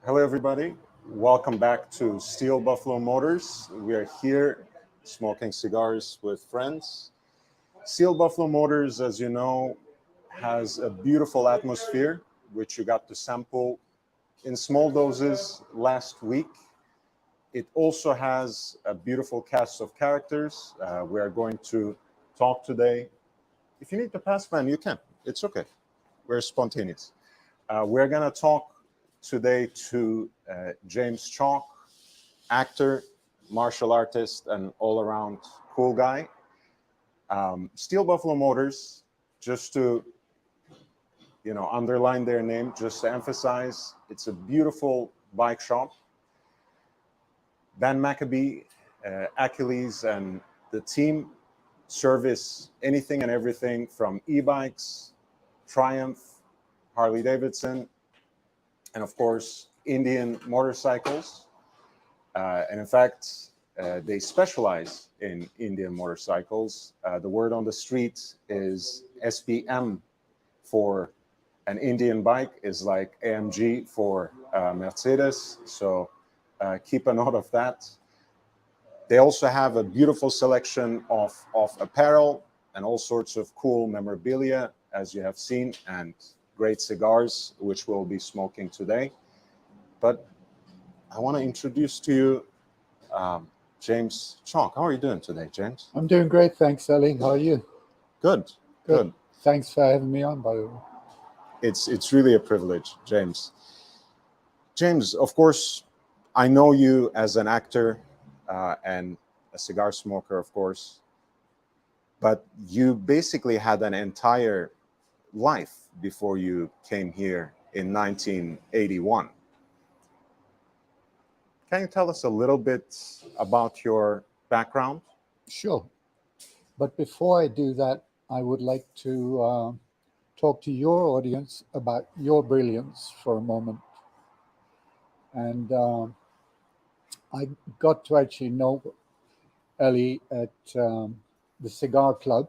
Hello, everybody. Welcome back to Steel Buffalo Motors. We are here smoking cigars with friends. Steel Buffalo Motors, as you know, has a beautiful atmosphere, which you got to sample in small doses last week. It also has a beautiful cast of characters. We are going to talk today. If you need to pass, man, you can. It's okay. We're spontaneous. We're going to talk today to James Chalke, actor, martial artist, and all-around cool guy. Steel Buffalo Motors, just to underline their name, just to emphasize, it's a beautiful bike shop. Van Maccabee, Achilles, and the team service anything and everything from e-bikes, Triumph, Harley Davidson, and of course, Indian motorcycles. And in fact, they specialize in Indian motorcycles. The word on the street is SPM for an Indian bike is like AMG for Mercedes. So keep a note of that. They also have a beautiful selection of apparel and all sorts of cool memorabilia, as you have seen, and great cigars, which we'll be smoking today. But I want to introduce to you James Chalke. How are you doing today, James? I'm doing great, thanks, Ali. How are you? Good. Thanks for having me on, by the way. It's really a privilege, James. James, of course, I know you as an actor and a cigar smoker, of course, but you basically had an entire life before you came here in 1981. Can you tell us a little bit about your background? Sure. But before I do that, I would like to talk to your audience about your brilliance for a moment. And I got to actually know Ellie at the Cigar Club,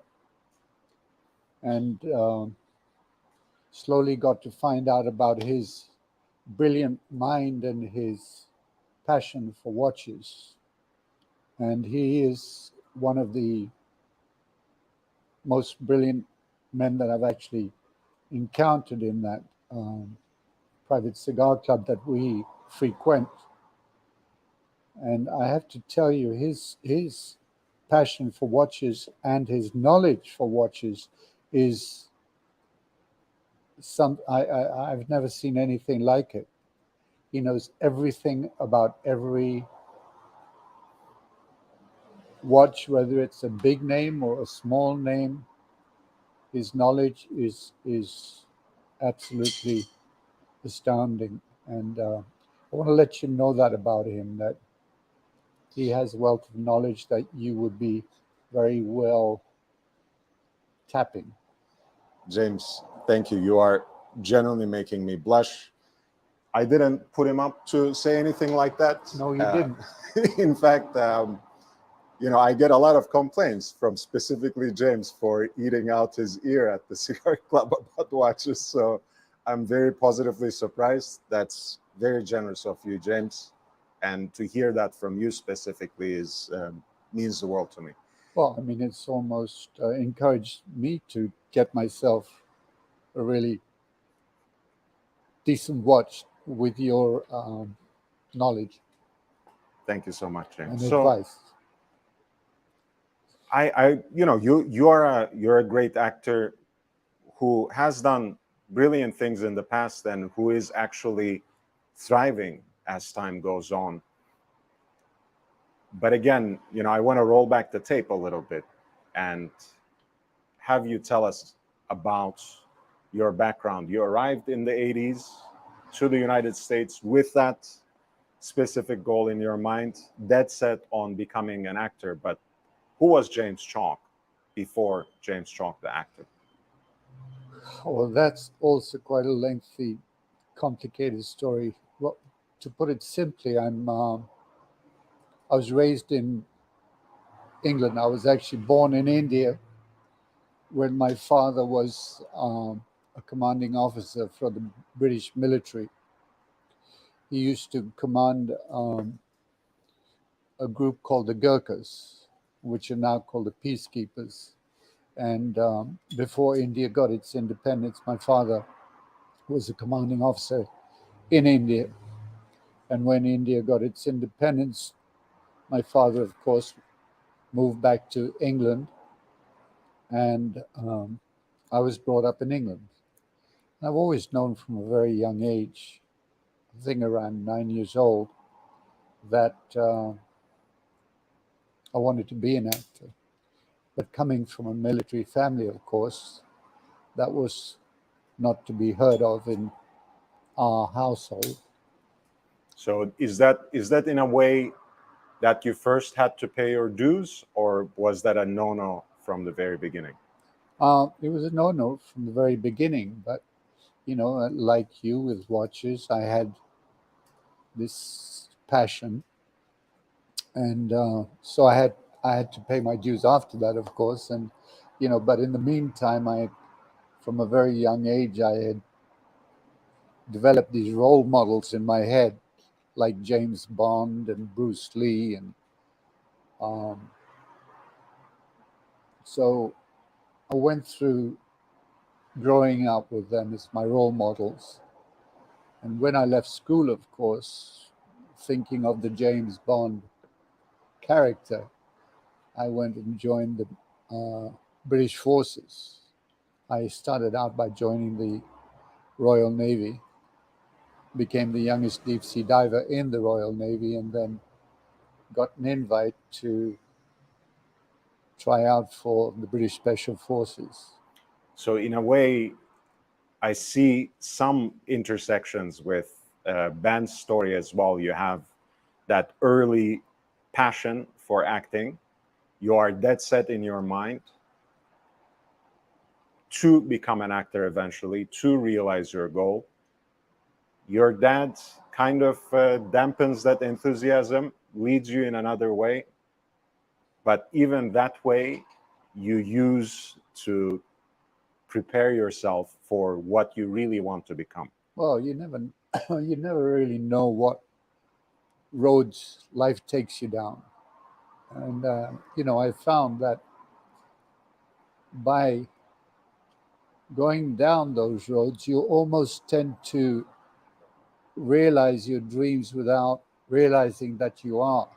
and slowly got to find out about his brilliant mind and his passion for watches. And he is one of the most brilliant men that I've actually encountered in that private cigar club that we frequent. And I have to tell you, his passion for watches and his knowledge for watches is I've never seen anything like it. He knows everything about every watch, whether it's a big name or a small name. His knowledge is absolutely astounding, and I want to let you know that about him, that he has a wealth of knowledge that you would be very well tapping. James, thank you. You are genuinely making me blush. I didn't put him up to say anything like that. No, you didn't. In fact, I get a lot of complaints from specifically James for eating out his ear at the cigar club about watches. So I'm very positively surprised. That's very generous of you, James. And to hear that from you specifically means the world to me. Well, I mean, it's almost encouraged me to get myself a really decent watch with your knowledge. Thank you so much, James. And advice. You're a great actor who has done brilliant things in the past and who is actually thriving as time goes on. But again, I want to roll back the tape a little bit and have you tell us about your background. You arrived in the 80s to the United States with that specific goal in your mind, dead set on becoming an actor. But who was James Chalke before James Chalke, the actor? Well, that's also quite a lengthy, complicated story. Well, to put it simply, I was raised in England. I was actually born in India, when my father was a commanding officer for the British military. he used to command a group called the Gurkhas, which are now called the Peacekeepers. And before India got its independence, my father was a commanding officer in India. And when India got its independence, my father, of course, moved back to England, and I was brought up in England. I've always known from a very young age, I think around 9 years old, that I wanted to be an actor. But coming from a military family, of course, that was not to be heard of in our household. So is that in a way that you first had to pay your dues, or was that a no-no from the very beginning? It was a no-no from the very beginning, but like you with watches, I had this passion, and so I had to pay my dues after that, of course. And but in the meantime, from a very young age, I had developed these role models in my head, like James Bond and Bruce Lee, and um, so I went through growing up with them as my role models. And when I left school, of course, thinking of the James Bond character, I went and joined the British forces. I started out by joining the Royal Navy, became the youngest deep sea diver in the Royal Navy, and then got an invite to try out for the British Special Forces. So in a way, I see some intersections with Ben's story as well. You have that early passion for acting. You are dead set in your mind to become an actor eventually, to realize your goal. Your dad kind of dampens that enthusiasm, leads you in another way. But even that way, you use to prepare yourself for what you really want to become. Well, you never, you never really know what roads life takes you down, and I found that by going down those roads, you almost tend to realize your dreams without realizing that you are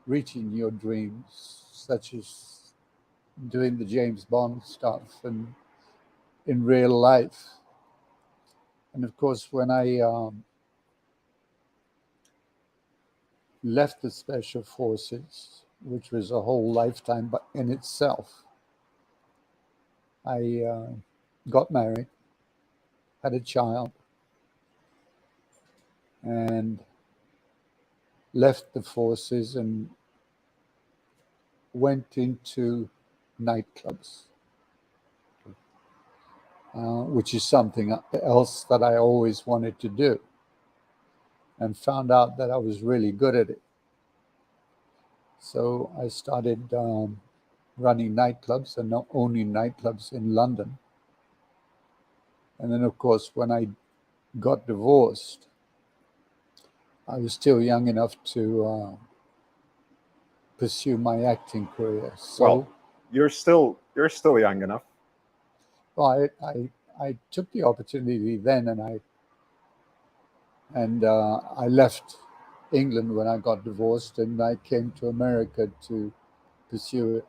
reaching your dreams, such as doing the James Bond stuff and in real life. And of course, when I left the Special Forces, which was a whole lifetime but in itself, I got married, had a child, and left the forces and went into nightclubs, which is something else that I always wanted to do, and found out that I was really good at it. So I started running nightclubs, and not only nightclubs in London. And then, of course, when I got divorced, I was still young enough to pursue my acting career. So, Well, you're still young enough. well, I took the opportunity then, and I left England when I got divorced, and I came to America to pursue it.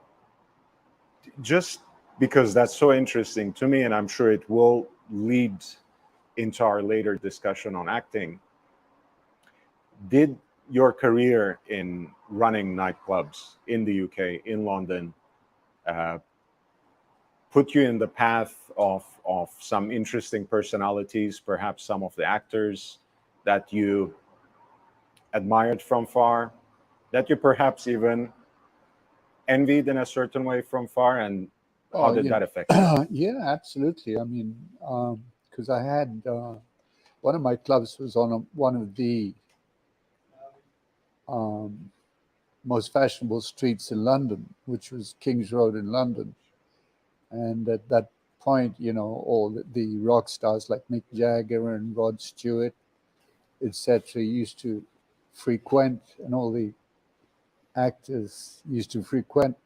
Just because that's so interesting to me, and I'm sure it will lead into our later discussion on acting. Did your career in running nightclubs in the UK, in London, uh, put you in the path of some interesting personalities, perhaps some of the actors that you admired from far, that you perhaps even envied in a certain way from far? And how Oh, did that affect you? yeah, absolutely. I mean, because I had one of my clubs was on one of the um, most fashionable streets in London, which was King's Road in London. And at that point, all the rock stars like Mick Jagger and Rod Stewart etc., used to frequent, and all the actors used to frequent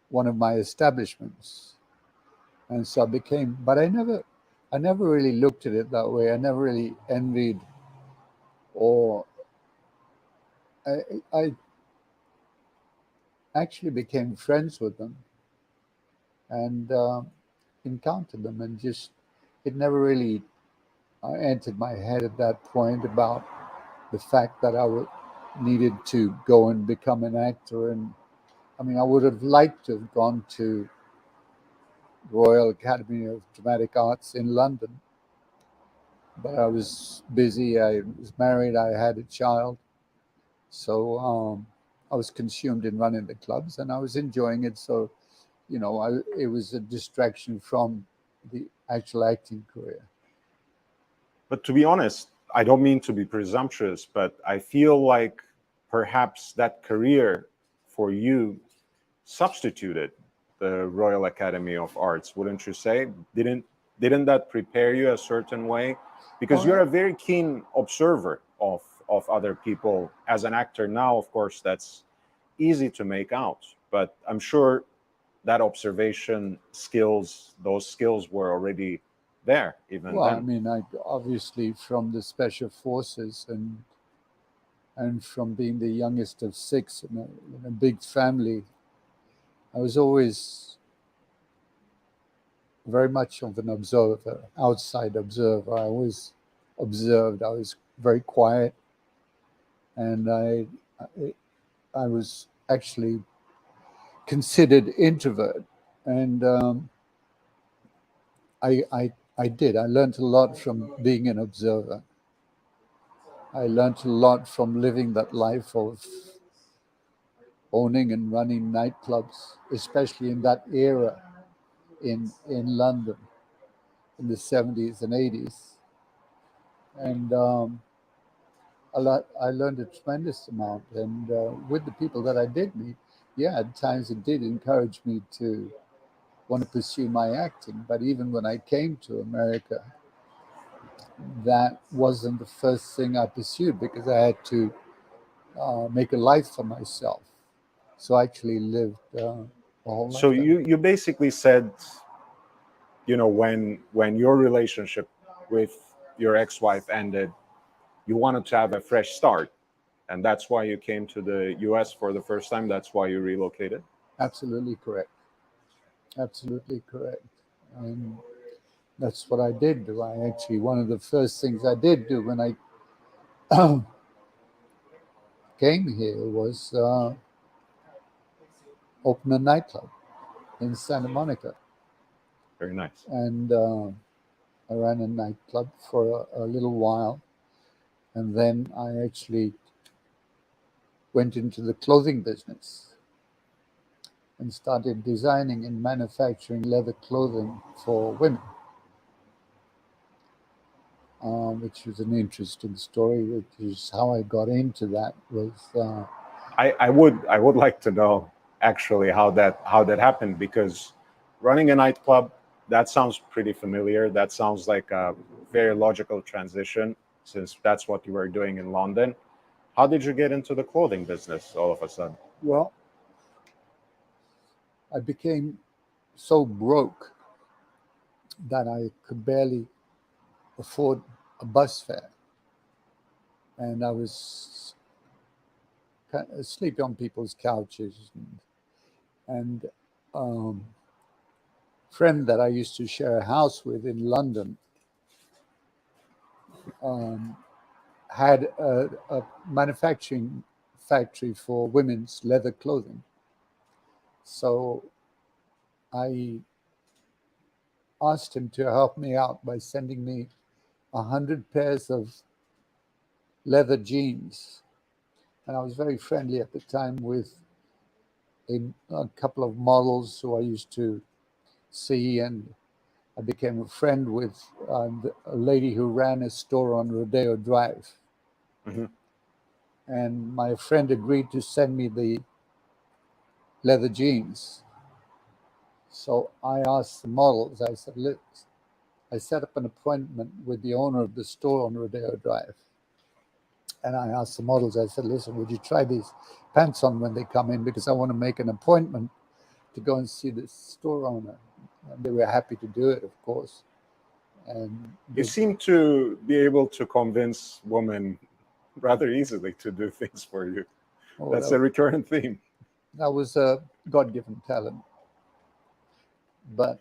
one of my establishments. And so I became, but I never really looked at it that way. I never really envied, or I actually became friends with them and encountered them, and just, it never really entered my head at that point about the fact that needed to go and become an actor. And I mean, I would have liked to have gone to Royal Academy of Dramatic Arts in London, but I was busy. I was married. I had a child, so I was consumed in running the clubs, and I was enjoying it. So, it was a distraction from the actual acting career. But to be honest, I don't mean to be presumptuous, but I feel like perhaps that career for you substituted the Royal Academy of Arts, wouldn't you say? Didn't that prepare you a certain way? Because you're a very keen observer of other people. As an actor now, of course, that's easy to make out, but I'm sure that observation skills, those skills were already there even Well, I then. mean, I obviously from the special forces and from being the youngest of six in a big family, I was always very much of an observer, outside observer. I always observed. I was very quiet, and I was actually considered introvert, and I did. I learned a lot from being an observer. I learned a lot from living that life of owning and running nightclubs, especially in that era in London in the 70s and 80s. And I learned a tremendous amount. And with the people that I did meet, yeah, at times it did encourage me to want to pursue my acting. But even when I came to America, that wasn't the first thing I pursued, because I had to make a life for myself. So I actually lived a whole So lifetime. you basically said, when your relationship with your ex-wife ended, you wanted to have a fresh start, and that's why you came to the US for the first time. That's why you relocated. Absolutely correct. Absolutely correct. And that's what I did do. One of the first things I did do when I came here was open a nightclub in Santa Monica. Very nice. And I ran a nightclub for a little while. And then I actually went into the clothing business and started designing and manufacturing leather clothing for women, which was an interesting story, which is how I got into that. I would like to know actually how that happened, because running a nightclub, that sounds pretty familiar. That sounds like a very logical transition, since that's what you were doing in London. How did you get into the clothing business all of a sudden? Well, I became so broke that I could barely afford a bus fare, and I was sleeping on people's couches, and friend that I used to share a house with in London um, had a manufacturing factory for women's leather clothing. So I asked him to help me out by sending me 100 pairs of leather jeans. And I was very friendly at the time with a couple of models who I used to see, and I became a friend with a lady who ran a store on Rodeo Drive. Hmm. And my friend agreed to send me the leather jeans. So I asked the models, I said, look, I set up an appointment with the owner of the store on Rodeo Drive. And I asked the models, I said, listen, would you try these pants on when they come in? Because I want to make an appointment to go and see the store owner. And they were happy to do it, of course. And You seem to be able to convince women rather easily to do things for you. That's a recurrent theme. That was a God-given talent. But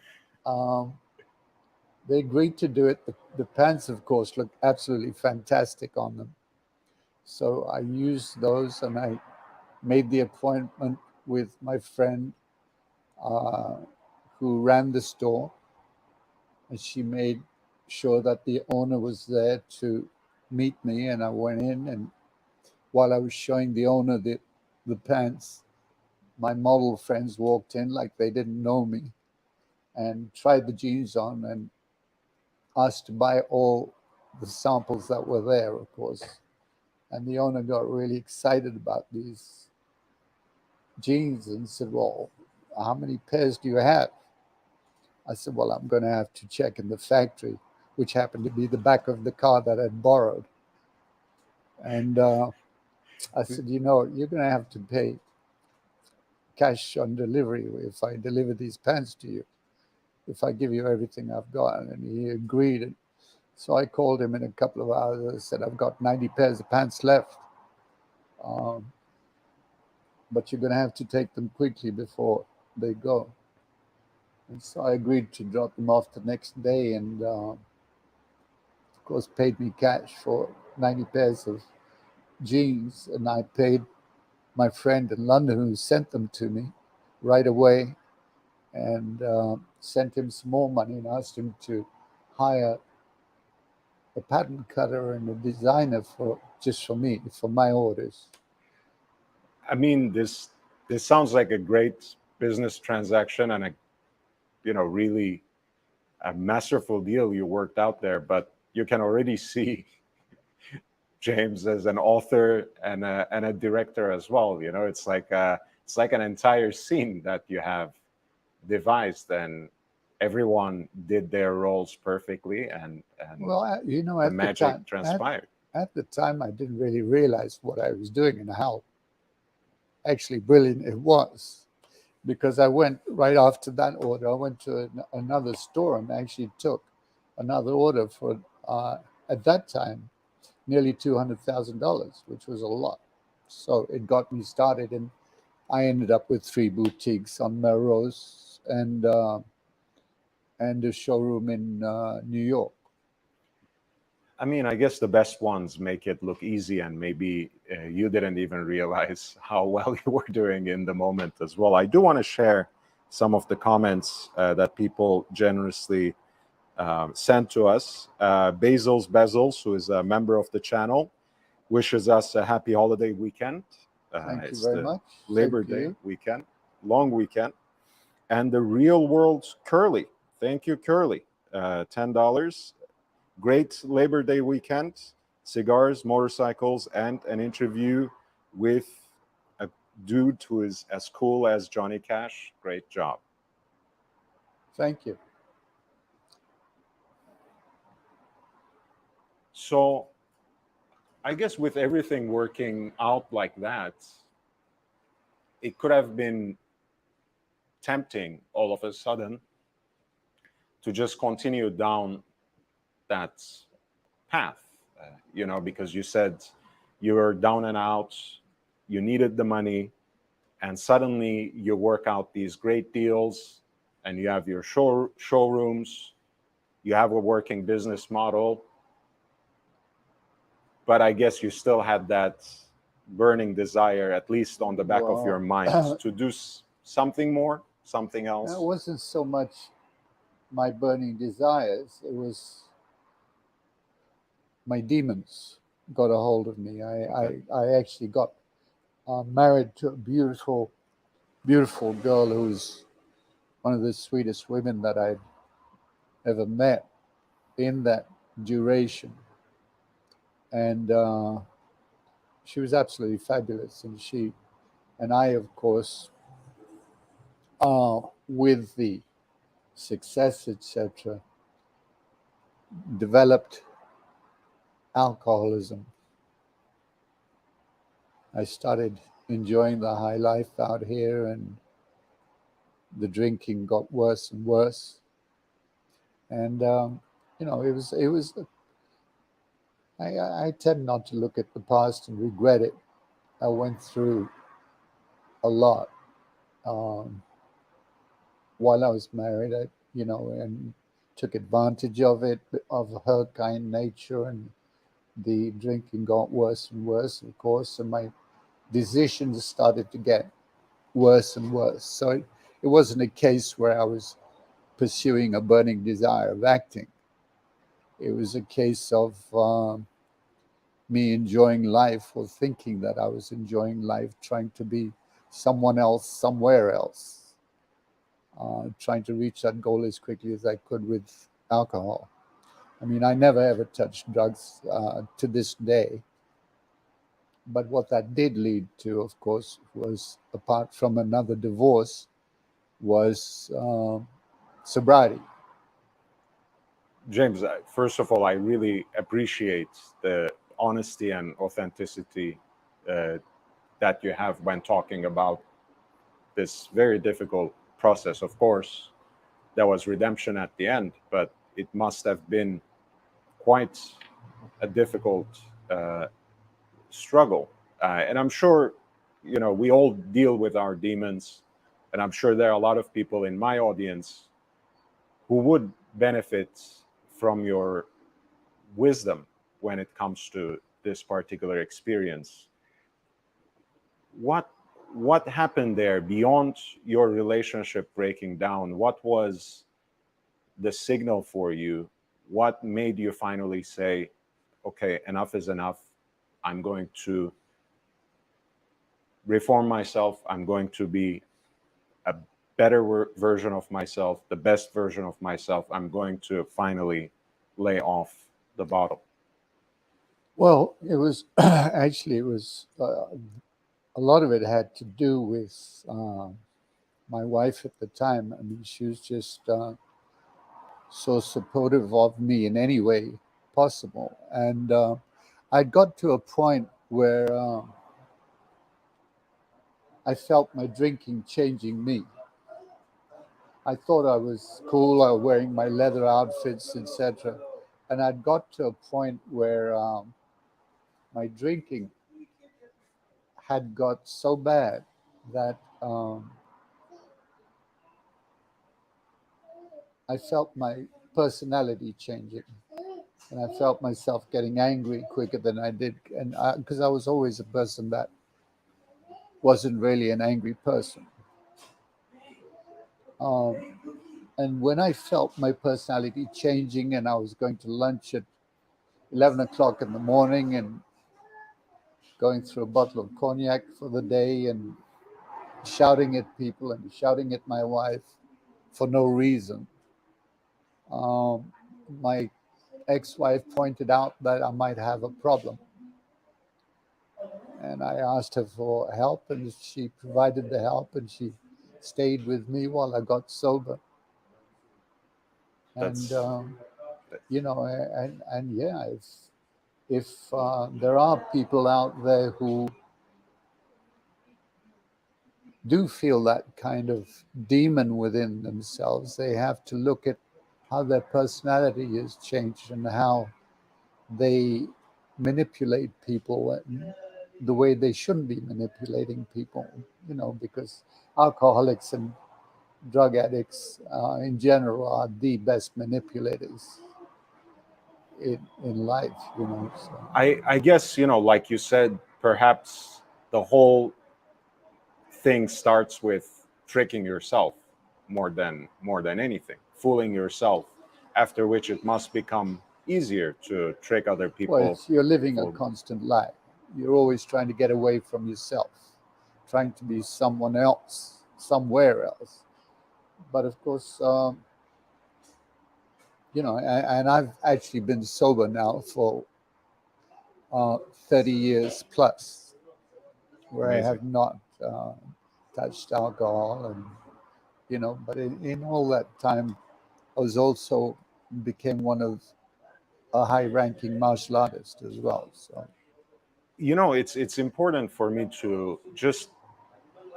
they agreed to do it. The pants, of course, looked absolutely fantastic on them. So I used those, and I made the appointment with my friend who ran the store. And she made sure that the owner was there to meet me. And I went in, and while I was showing the owner the pants, my model friends walked in like they didn't know me and tried the jeans on and asked to buy all the samples that were there, of course. And the owner got really excited about these jeans and said, well, how many pairs do you have? I said, well, I'm going to have to check in the factory, which happened to be the back of the car that I'd borrowed. And I said, you know, you're going to have to pay cash on delivery if I deliver these pants to you, if I give you everything I've got. And he agreed. And so I called him in a couple of hours. I said, I've got 90 pairs of pants left. But you're going to have to take them quickly before they go. And so I agreed to drop them off the next day, and of course paid me cash for 90 pairs of jeans. And I paid my friend in London who sent them to me right away, and sent him some more money and asked him to hire a pattern cutter and a designer for me, for my orders. I mean, this sounds like a great business transaction and really a masterful deal you worked out there. But you can already see James as an author and a director as well. It's like an entire scene that you have devised, and everyone did their roles perfectly, and well, the magic transpired. At the time, I didn't really realize what I was doing and how actually brilliant it was, because I went right after that order. I went to another store and actually took another order for at that time nearly $200,000, which was a lot. So it got me started, and I ended up with 3 boutiques on Melrose and a showroom in New York. I mean, I guess the best ones make it look easy, and maybe you didn't even realize how well you were doing in the moment as well. I do want to share some of the comments that people generously sent to us. Basil's Bezels, who is a member of the channel, wishes us a happy holiday weekend. Thank you very much. Labor Day weekend, long weekend. And the Real World Curly, thank you, Curly, $10. Great Labor Day weekend, cigars, motorcycles, and an interview with a dude who is as cool as Johnny Cash. Great job. Thank you. So I guess with everything working out like that, it could have been tempting all of a sudden to just continue down that path, because you said you were down and out, you needed the money, and suddenly you work out these great deals, and you have your showrooms, you have a working business model, but I guess you still had that burning desire, at least on the back of your mind, to do something more, something else. It wasn't so much my burning desires, it was my demons got a hold of me. I actually got married to a beautiful girl who's one of the sweetest women that I'd ever met in that duration. And she was absolutely fabulous. And she and I, of course, with the success, etc., developed alcoholism. I started enjoying the high life out here, and the drinking got worse and worse. And it was. I tend not to look at the past and regret it. I went through a lot um, while I was married. And took advantage of it, of her kind nature, and the drinking got worse and worse, of course, and my decisions started to get worse and worse. So it wasn't a case where I was pursuing a burning desire of acting. It was a case of me enjoying life, or thinking that I was enjoying life, trying to be someone else somewhere else, trying to reach that goal as quickly as I could with alcohol. I mean, I never ever touched drugs to this day. But what that did lead to, of course, was, apart from another divorce, was sobriety. James, first of all, I really appreciate the honesty and authenticity uh, that you have when talking about this very difficult process. Of course, there was redemption at the end, but it must have been quite a difficult uh, struggle. And I'm sure, we all deal with our demons. And I'm sure there are a lot of people in my audience who would benefit from your wisdom when it comes to this particular experience. What what happened there beyond your relationship breaking down? What was the signal for you? What made you finally say, okay, enough is enough. I'm going to reform myself. I'm going to be a better version of myself, the best version of myself. I'm going to finally lay off the bottle. Well, it was actually, it was a lot of it had to do with my wife at the time. I mean, she was just so supportive of me in any way possible, and I got to a point where I felt my drinking changing me. I thought I was cool, wearing my leather outfits, etc. And I'd got to a point where my drinking had got so bad that I felt my personality changing. And I felt myself getting angry quicker than I did. And because I was always a person that wasn't really an angry person. Um, and when I felt my personality changing, and I was going to lunch at 11 o'clock in the morning and going through a bottle of cognac for the day, and shouting at people and shouting at my wife for no reason. Um, my ex-wife pointed out that I might have a problem, and I asked her for help, and she provided the help, and she stayed with me while I got sober. And That's and yeah, if there are people out there who do feel that kind of demon within themselves, they have to look at how their personality has changed and how they manipulate people and the way they shouldn't be manipulating people, because alcoholics and drug addicts in general are the best manipulators in life, so. I guess, like you said, perhaps the whole thing starts with tricking yourself more than anything, fooling yourself, after which it must become easier to trick other Well, people you're living a for. constant lie. You're always trying to get away from yourself, trying to be someone else, somewhere else. But of course, and I've actually been sober now for 30 years plus, where I Amazing. have not touched alcohol. And, but in all that time, I was also became one of a high ranking martial artist as well. So it's important for me to just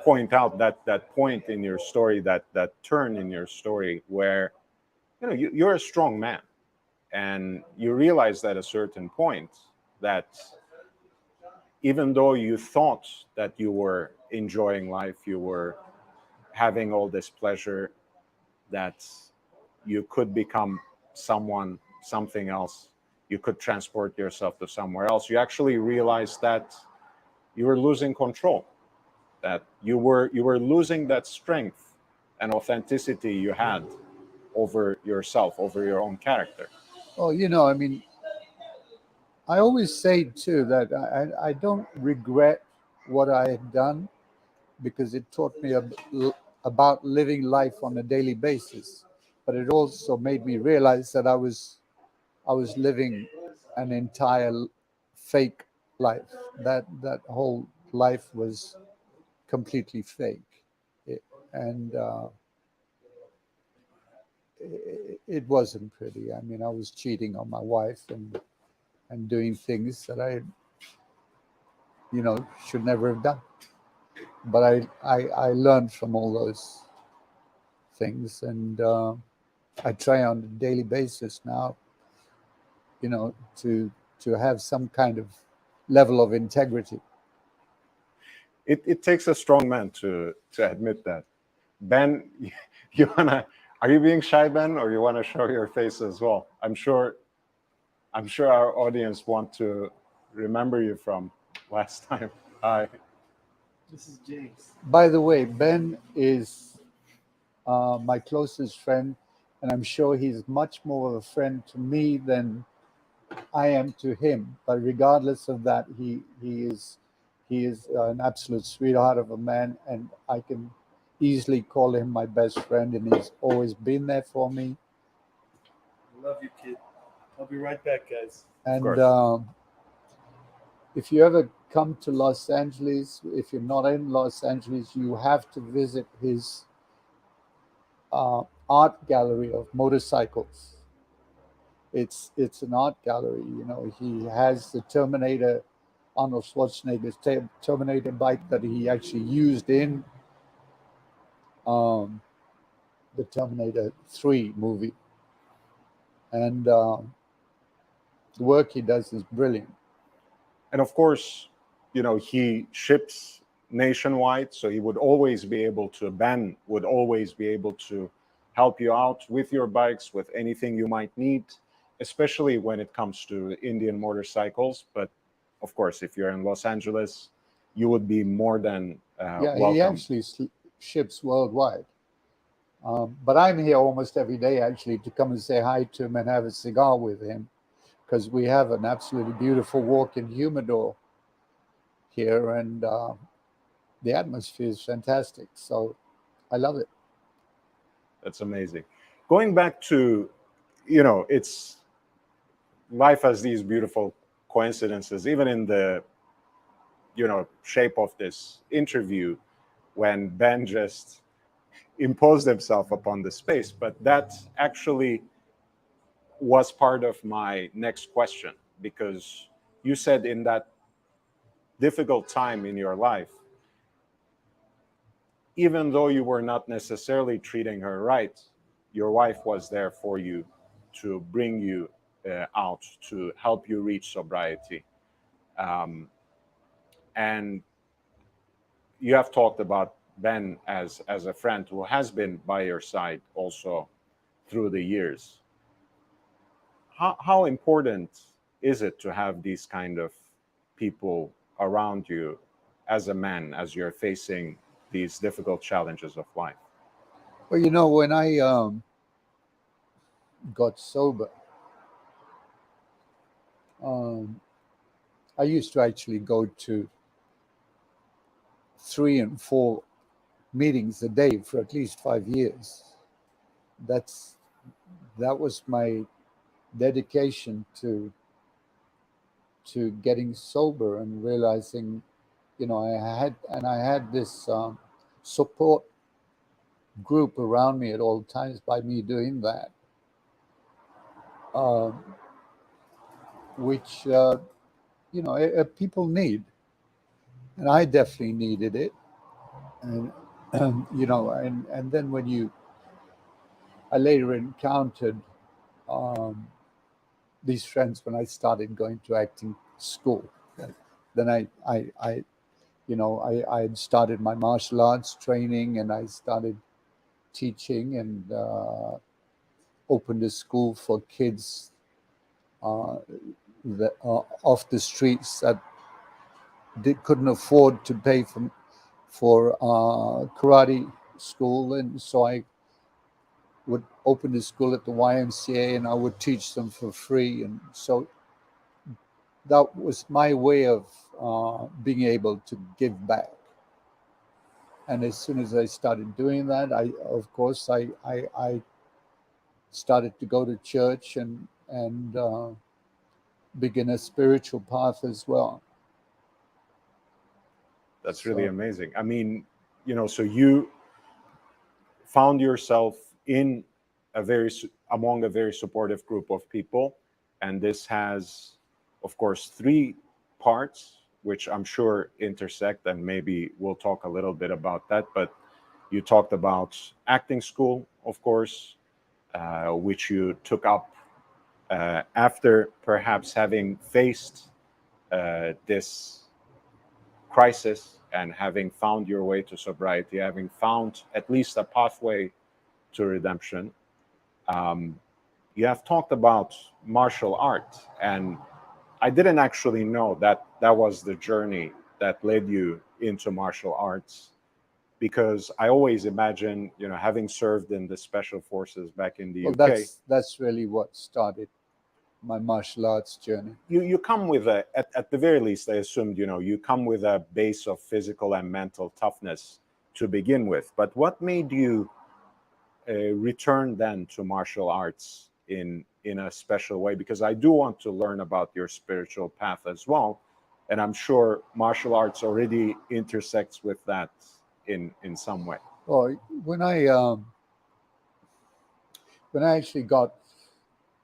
point out that point in your story, that turn in your story where you're a strong man, and you realize at a certain point that even though you thought that you were enjoying life, you were having all this pleasure, that you could become something else, you could transport yourself to somewhere else, you actually realize that you were losing control, that you were losing that strength and authenticity you had over yourself, over your own character. Oh, I mean, I always say too that I don't regret what I had done because it taught me about living life on a daily basis. But it also made me realize that I was living an entire fake life. That whole life was completely fake, it, and it wasn't pretty. I mean, I was cheating on my wife and doing things that I should never have done. But I learned from all those things, and I try on a daily basis now, to have some kind of level of integrity. It takes a strong man to admit that. Ben, you wanna are you being shy, Ben, or you want to show your face as well? I'm sure our audience want to remember you from last time. Hi. This is James. By the way, Ben is my closest friend, and I'm sure he's much more of a friend to me than I am to him. But regardless of that, he is an absolute sweetheart of a man, and I can easily call him my best friend, and he's always been there for me. Love you, kid. I'll be right back, guys. Of And course. if you ever come to Los Angeles, if you're not in Los Angeles, you have to visit his art gallery of motorcycles. It's an art gallery. He has the Terminator, Arnold Schwarzenegger's Terminator bike that he actually used in um, the Terminator 3 movie, and the work he does is brilliant. And of course, he ships nationwide, so he would always be able to, Ben would always be able to help you out with your bikes, with anything you might need, especially when it comes to Indian motorcycles. But of course, if you're in Los Angeles, you would be more than Yeah, he welcome. actually ships worldwide. But I'm here almost every day actually to come and say hi to him and have a cigar with him because we have an absolutely beautiful walk-in humidor here, and the atmosphere is fantastic. So I love it. That's amazing. Going back to, it's life has these beautiful coincidences, even in the, shape of this interview, when Ben just imposed himself upon the space. But that actually was part of my next question, because you said in that difficult time in your life, even though you were not necessarily treating her right, your wife was there for you to bring you out, to help you reach sobriety. Um, and you have talked about Ben as a friend who has been by your side also through the years. How important is it to have these kind of people around you as a man, as you're facing these difficult challenges of life? Well, when I got sober, um, I used to actually go to 3 and 4 meetings a day for at least 5 years. That's that was my dedication to getting sober and realizing, I had this support group around me at all times by me doing that, um, which people need, and I definitely needed it. And and then I later encountered um, these friends when I started going to acting school. Then I had started my martial arts training, and I started teaching, and opened a school for kids off the streets that couldn't afford to pay for karate school, and so I would open a school at the YMCA, and I would teach them for free, and so that was my way of being able to give back. And as soon as I started doing that, I started to go to church and begin a spiritual path as well. That's really amazing. I mean, so you found yourself in among a very supportive group of people, and this has, of course, three parts which I'm sure intersect, and maybe we'll talk a little bit about that. But you talked about acting school, of course, which you took up after perhaps having faced this crisis and having found your way to sobriety, having found at least a pathway to redemption. Um, you have talked about martial art, and I didn't actually know that that was the journey that led you into martial arts, because I always imagine, having served in the special forces back in the Well, UK, that's really what started my martial arts journey. you come with at the very least, I assumed, you come with a base of physical and mental toughness to begin with. But what made you return then to martial arts in a special way? Because I do want to learn about your spiritual path as well, and I'm sure martial arts already intersects with that in some way. Well, when I actually got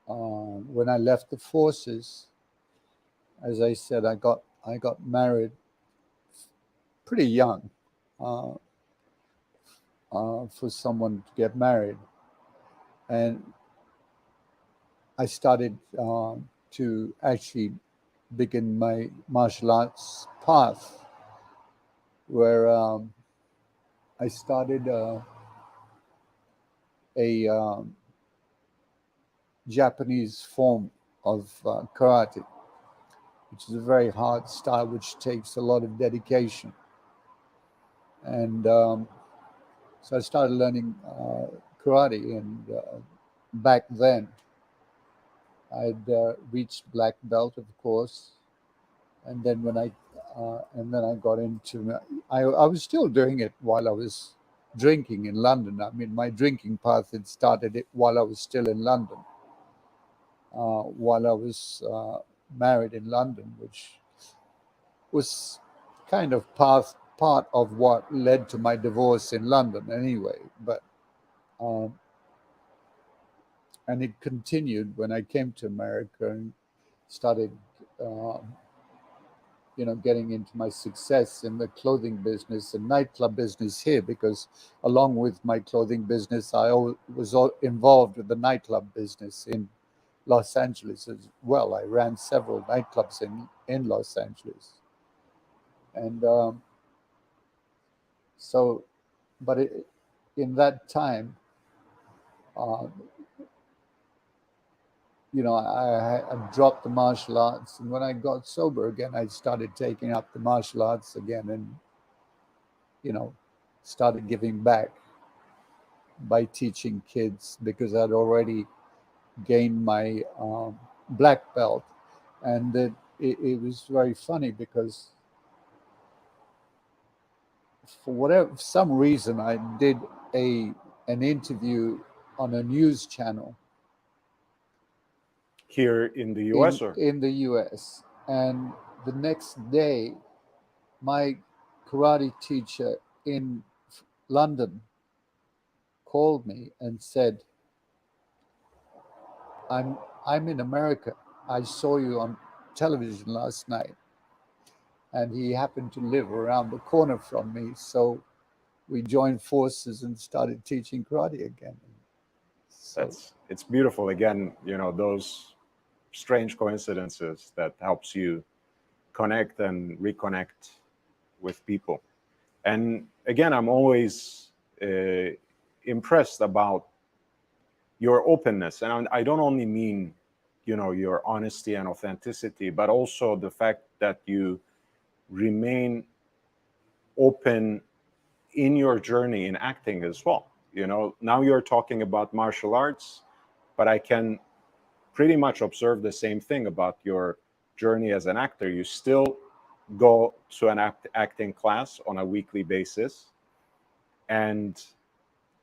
when I left the forces, as I said, I got married pretty young uh, for someone to get married, and I started to actually begin my martial arts path, where I started a Japanese form of karate, which is a very hard style, which takes a lot of dedication. And so I started learning karate, and back then I'd reached black belt, of course, and then I got into I was still doing it while I was drinking in London. I mean, my drinking path had started it while I was still in London, while I was married in London, which was kind of part of what led to my divorce in London anyway. But um, and it continued when I came to America and started, um, getting into my success in the clothing business and nightclub business here. Because along with my clothing business, I was involved with the nightclub business in Los Angeles as well. I ran several nightclubs in Los Angeles, and so, but in that time, uh, I dropped the martial arts, and when I got sober again, I started taking up the martial arts again, and you know, started giving back by teaching kids, because I'd already gained my black belt, and it was very funny because for whatever some reason I did an interview on a news channel Here in the US, or in the US. And the next day, my karate teacher in London called me and said, I'm in America. I saw you on television last night, and he happened to live around the corner from me. So we joined forces and started teaching karate again. So It's beautiful. Again, those strange coincidences that helps you connect and reconnect with people. And again, I'm always impressed about your openness, and I don't only mean your honesty and authenticity, but also the fact that you remain open in your journey in acting as well. Now you're talking about martial arts, but I can pretty much observe the same thing about your journey as an actor. You still go to an acting class on a weekly basis, and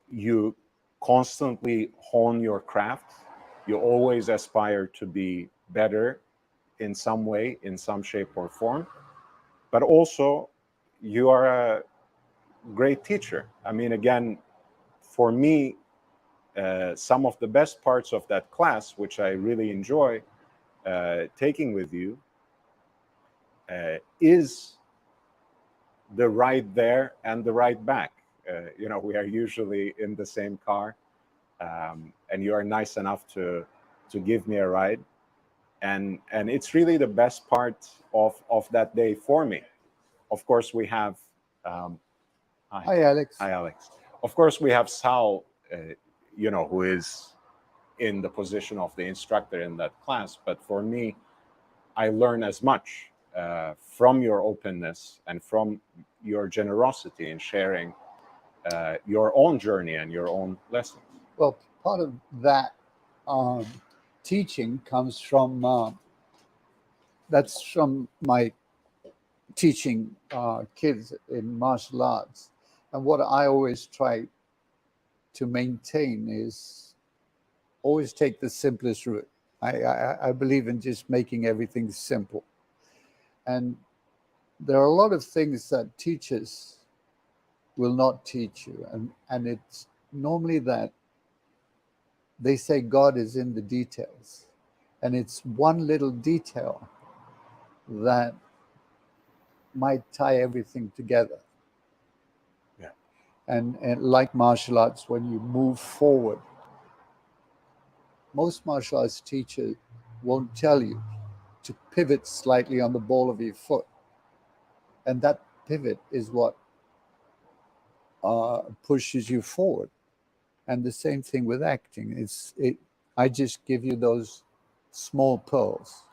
you constantly hone your craft. You always aspire to be better in some way, in some shape or form. But also, you are a great teacher. I mean, again, for me, some of the best parts of that class, which I really enjoy taking with you, is the ride there and the ride back. We are usually in the same car, and you are nice enough to give me a ride, and it's really the best part of that day for me. Of course, we have hi, Alex. Hi, Alex. Of course, we have Sal, who is in the position of the instructor in that class. But for me, I learn as much from your openness and from your generosity in sharing your own journey and your own lessons. Well, part of that teaching comes from that's from my teaching kids in martial arts. And what I always try to maintain is always take the simplest route. I believe in just making everything simple. And there are a lot of things that teachers will not teach you. And it's normally that they say God is in the details. And it's one little detail that might tie everything together. Yeah. And like martial arts, when you move forward, most martial arts teachers won't tell you to pivot slightly on the ball of your foot. And that pivot is what pushes you forward. And the same thing with acting. I just give you those small pearls,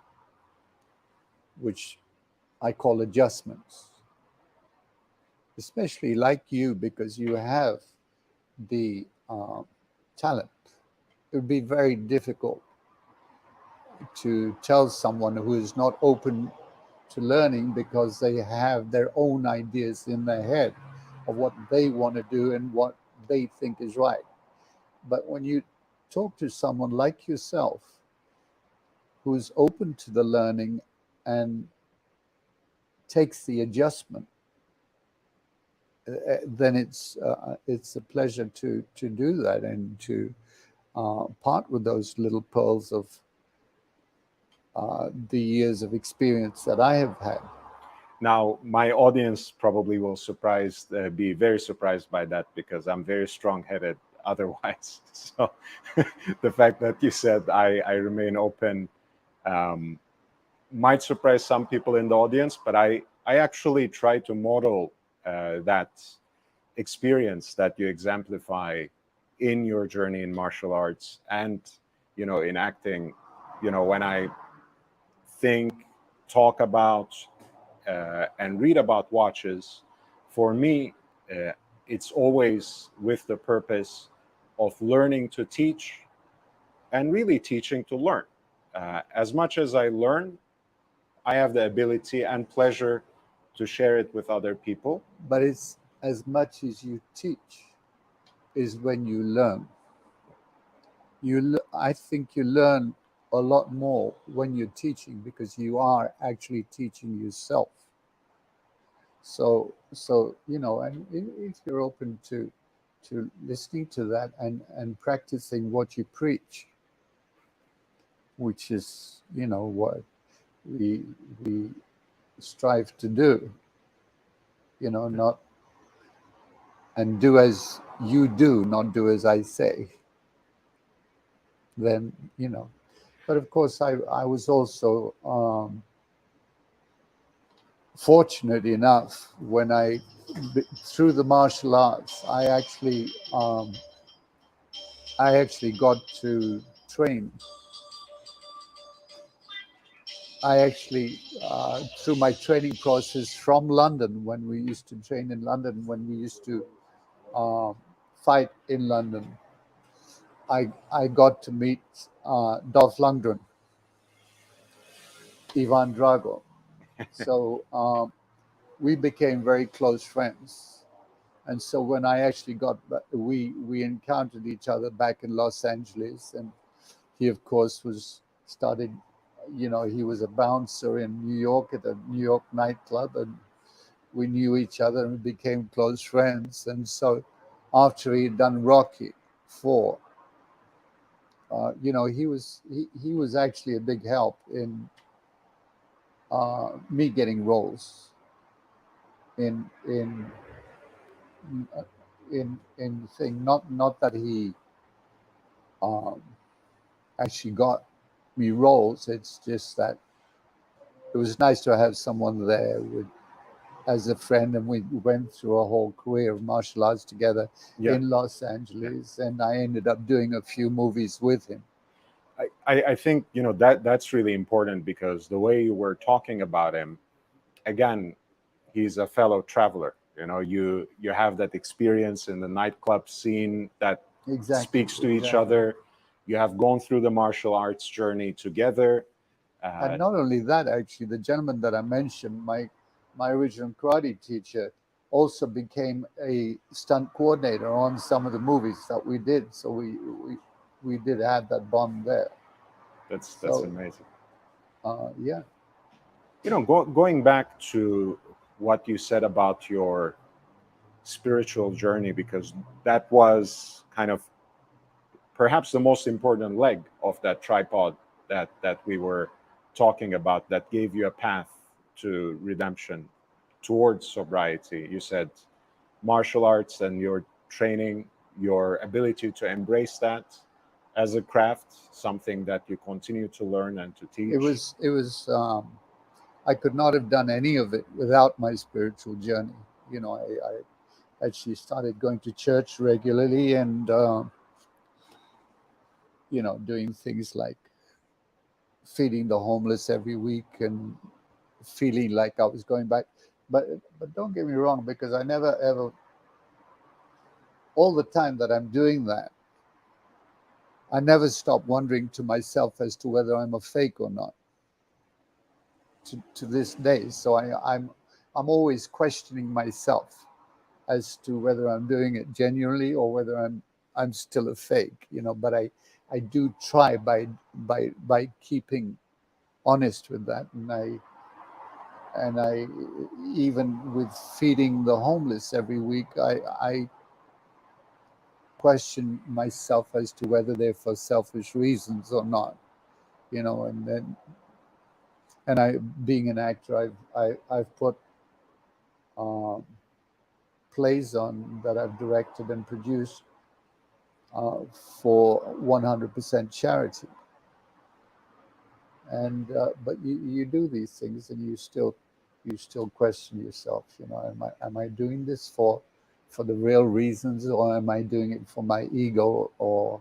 which I call adjustments. Especially like you, because you have the talent. It would be very difficult to tell someone who is not open to learning because they have their own ideas in their head of what they want to do and what they think is right. But when you talk to someone like yourself who's open to the learning and takes the adjustment, then it's a pleasure to do that and to part with those little pearls of the years of experience that I have had. Now, my audience probably will be very surprised by that, because I'm very strong-headed otherwise. So the fact that you said I remain open might surprise some people in the audience, but I actually try to model that experience that you exemplify in your journey in martial arts and in acting. When I think, talk about, and read about watches, for me, it's always with the purpose of learning to teach and really teaching to learn. As much as I learn, I have the ability and pleasure to share it with other people. But it's as much as you teach is when you learn. I think you learn a lot more when you're teaching, because you are actually teaching yourself. So and if you're open to listening to that and practicing what you preach, which is what we strive to do, not and do as you do, not do as I say. Then but of course I was also fortunate enough when through the martial arts I actually got to train. I actually, through my training process from London, when we used to train in London, when we used to fight in London, I got to meet Dolph Lundgren, Ivan Drago. So we became very close friends. And so when I actually we encountered each other back in Los Angeles, and he, of course, he was a bouncer in New York at a New York nightclub, and we knew each other and became close friends. And so after he had done Rocky IV, he was actually a big help in me getting roles in thing. Not that he actually got me roles. It's just that it was nice to have someone there as a friend, and we went through a whole career of martial arts together in Los Angeles, and I ended up doing a few movies with him. I think that's really important, because the way you were talking about him, again, he's a fellow traveler. You have that experience in the nightclub scene that speaks to each other. You have gone through the martial arts journey together. And not only that, actually, the gentleman that I mentioned, my original karate teacher, also became a stunt coordinator on some of the movies that we did. So we did have that bond there. That's amazing. Yeah. Going back to what you said about your spiritual journey, because that was kind of perhaps the most important leg of that tripod that we were talking about, that gave you a path to redemption, towards sobriety. You said martial arts and your training, your ability to embrace that as a craft, something that you continue to learn and to teach. It was I could not have done any of it without my spiritual journey. I actually started going to church regularly, and doing things like feeding the homeless every week and feeling like I was going back. But don't get me wrong, because I never ever, all the time that I'm doing that, I never stop wondering to myself as to whether I'm a fake or not. To this day, so I'm always questioning myself as to whether I'm doing it genuinely or whether I'm still a fake. But I do try by keeping honest with that, and I even with feeding the homeless every week, I question myself as to whether they're for selfish reasons or not. And I, being an actor, I've put plays on that I've directed and produced for 100% charity. And but you do these things, and you still question yourself. Am I doing this for the real reasons, or am I doing it for my ego, or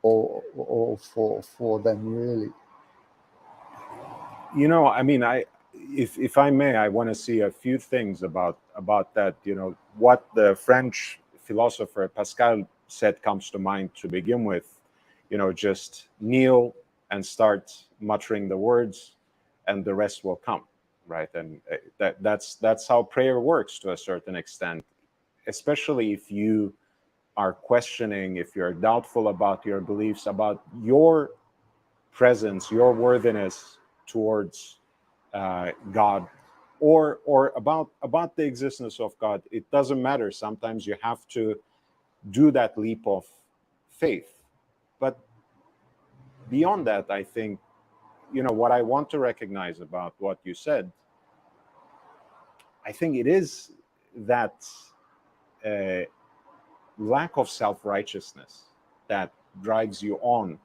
for them really? If I may, I want to see a few things about that. What the French philosopher Pascal said comes to mind to begin with. Just kneel and start muttering the words, and the rest will come, right? And that's how prayer works to a certain extent, especially if you are questioning, if you're doubtful about your beliefs, about your presence, your worthiness towards God, or about the existence of God. It doesn't matter. Sometimes you have to do that leap of faith. But beyond that, I think what I want to recognize about what you said, I think it is that lack of self-righteousness that drives you on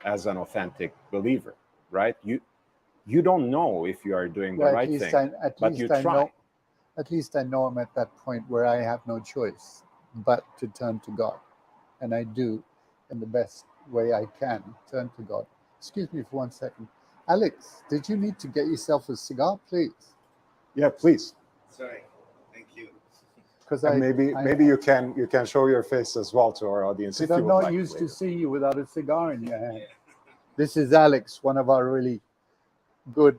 as an authentic believer, right? You don't know if you are doing the Well, right thing, but you try. at least I know I'm at that point where I have no choice but to turn to God. And I do in the best way I can turn to God. Excuse me for 1 second. Alex, did you need to get yourself a cigar, please? Yeah, please. Sorry. Thank you. Because And maybe you can show your face as well to our audience if you I'm would not like used to later. seeing you without a cigar in your hand. This is Alex, one of our really good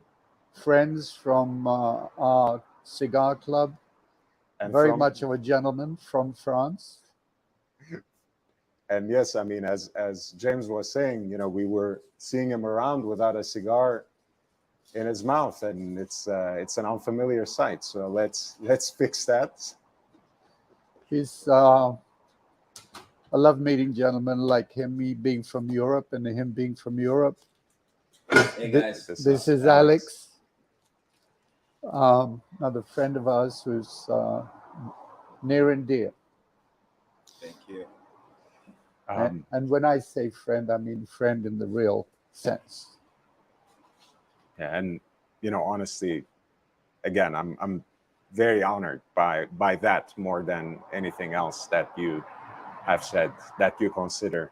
friends from our cigar club. And Very much of a gentleman from France. And yes, I mean, as James was saying, we were seeing him around without a cigar in his mouth, and it's an unfamiliar sight. So let's fix that. He's I love meeting gentlemen like him, me being from Europe and him being from Europe. Hey guys. This is Alex, another friend of ours who's near and dear. Thank you. And when I say friend, I mean friend in the real sense. Yeah, and honestly, again, I'm very honored by that more than anything else that you have said, that you consider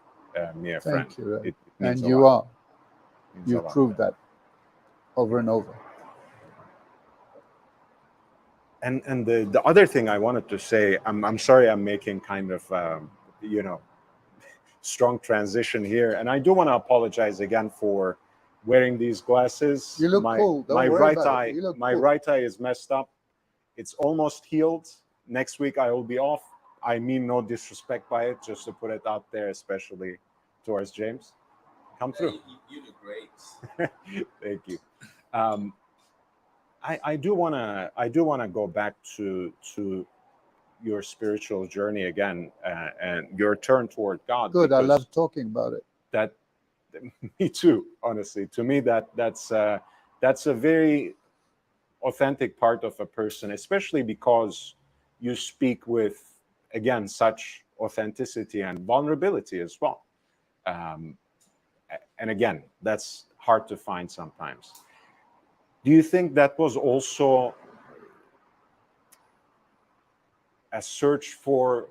me a friend. Thank you. It means And a you lot. are. Means a You've lot. proved that over and over. And the other thing I wanted to say, I'm sorry I'm making kind of strong transition here, and I do want to apologize again for wearing these glasses. You look cool. Don't My worry right about it. eye, You look my cool. right eye is messed up. It's almost healed. Next week I will be off. I mean no disrespect by it, just to put it out there, especially towards James. Come through. You look great. Thank you. I do wanna go back to your spiritual journey again, and your turn toward God. Good. I love talking about it. That. Me too. Honestly, to me that's a very authentic part of a person, especially because you speak with, again, such authenticity and vulnerability as well. Um, and again, that's hard to find sometimes. Do you think that was also a search for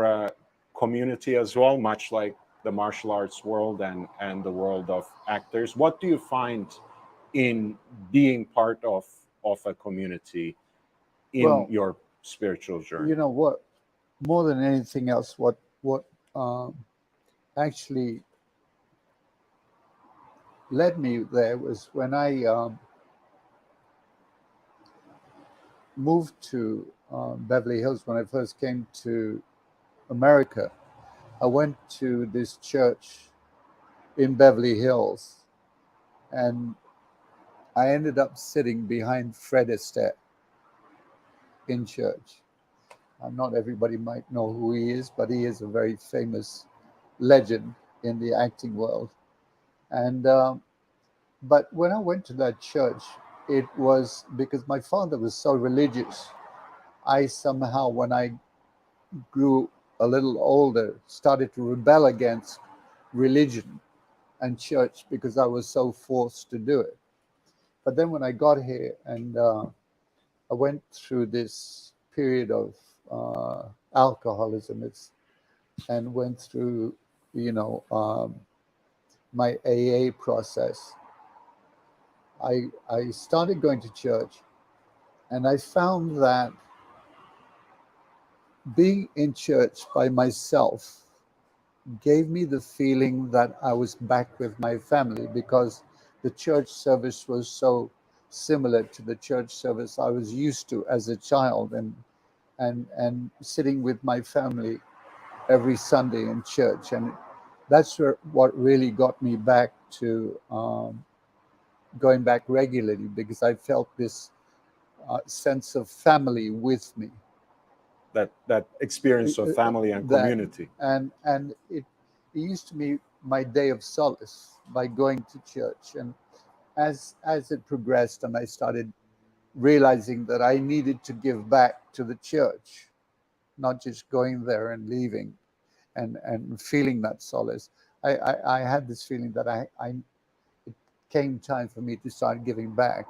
a community as well, much like the martial arts world and the world of actors? What do you find in being part of a community in your spiritual journey? You know what? More than anything else, what actually led me there was when I moved to Beverly Hills. When I first came to America, I went to this church in Beverly Hills, and I ended up sitting behind Fred Astaire in church. Not everybody might know who he is, but he is a very famous legend in the acting world. And but when I went to that church, it was because my father was so religious. I somehow, when I grew a little older, started to rebel against religion and church because I was so forced to do it. But then when I got here and I went through this period of alcoholism, and went through, my AA process. I started going to church, and I found that being in church by myself gave me the feeling that I was back with my family, because the church service was so similar to the church service I was used to as a child, and sitting with my family every Sunday in church. And that's what really got me back to going back regularly, because I felt this sense of family with me. That experience of family and community. And it used to be my day of solace by going to church. And as it progressed and I started realizing that I needed to give back to the church, not just going there and leaving and feeling that solace. I had this feeling that it came time for me to start giving back.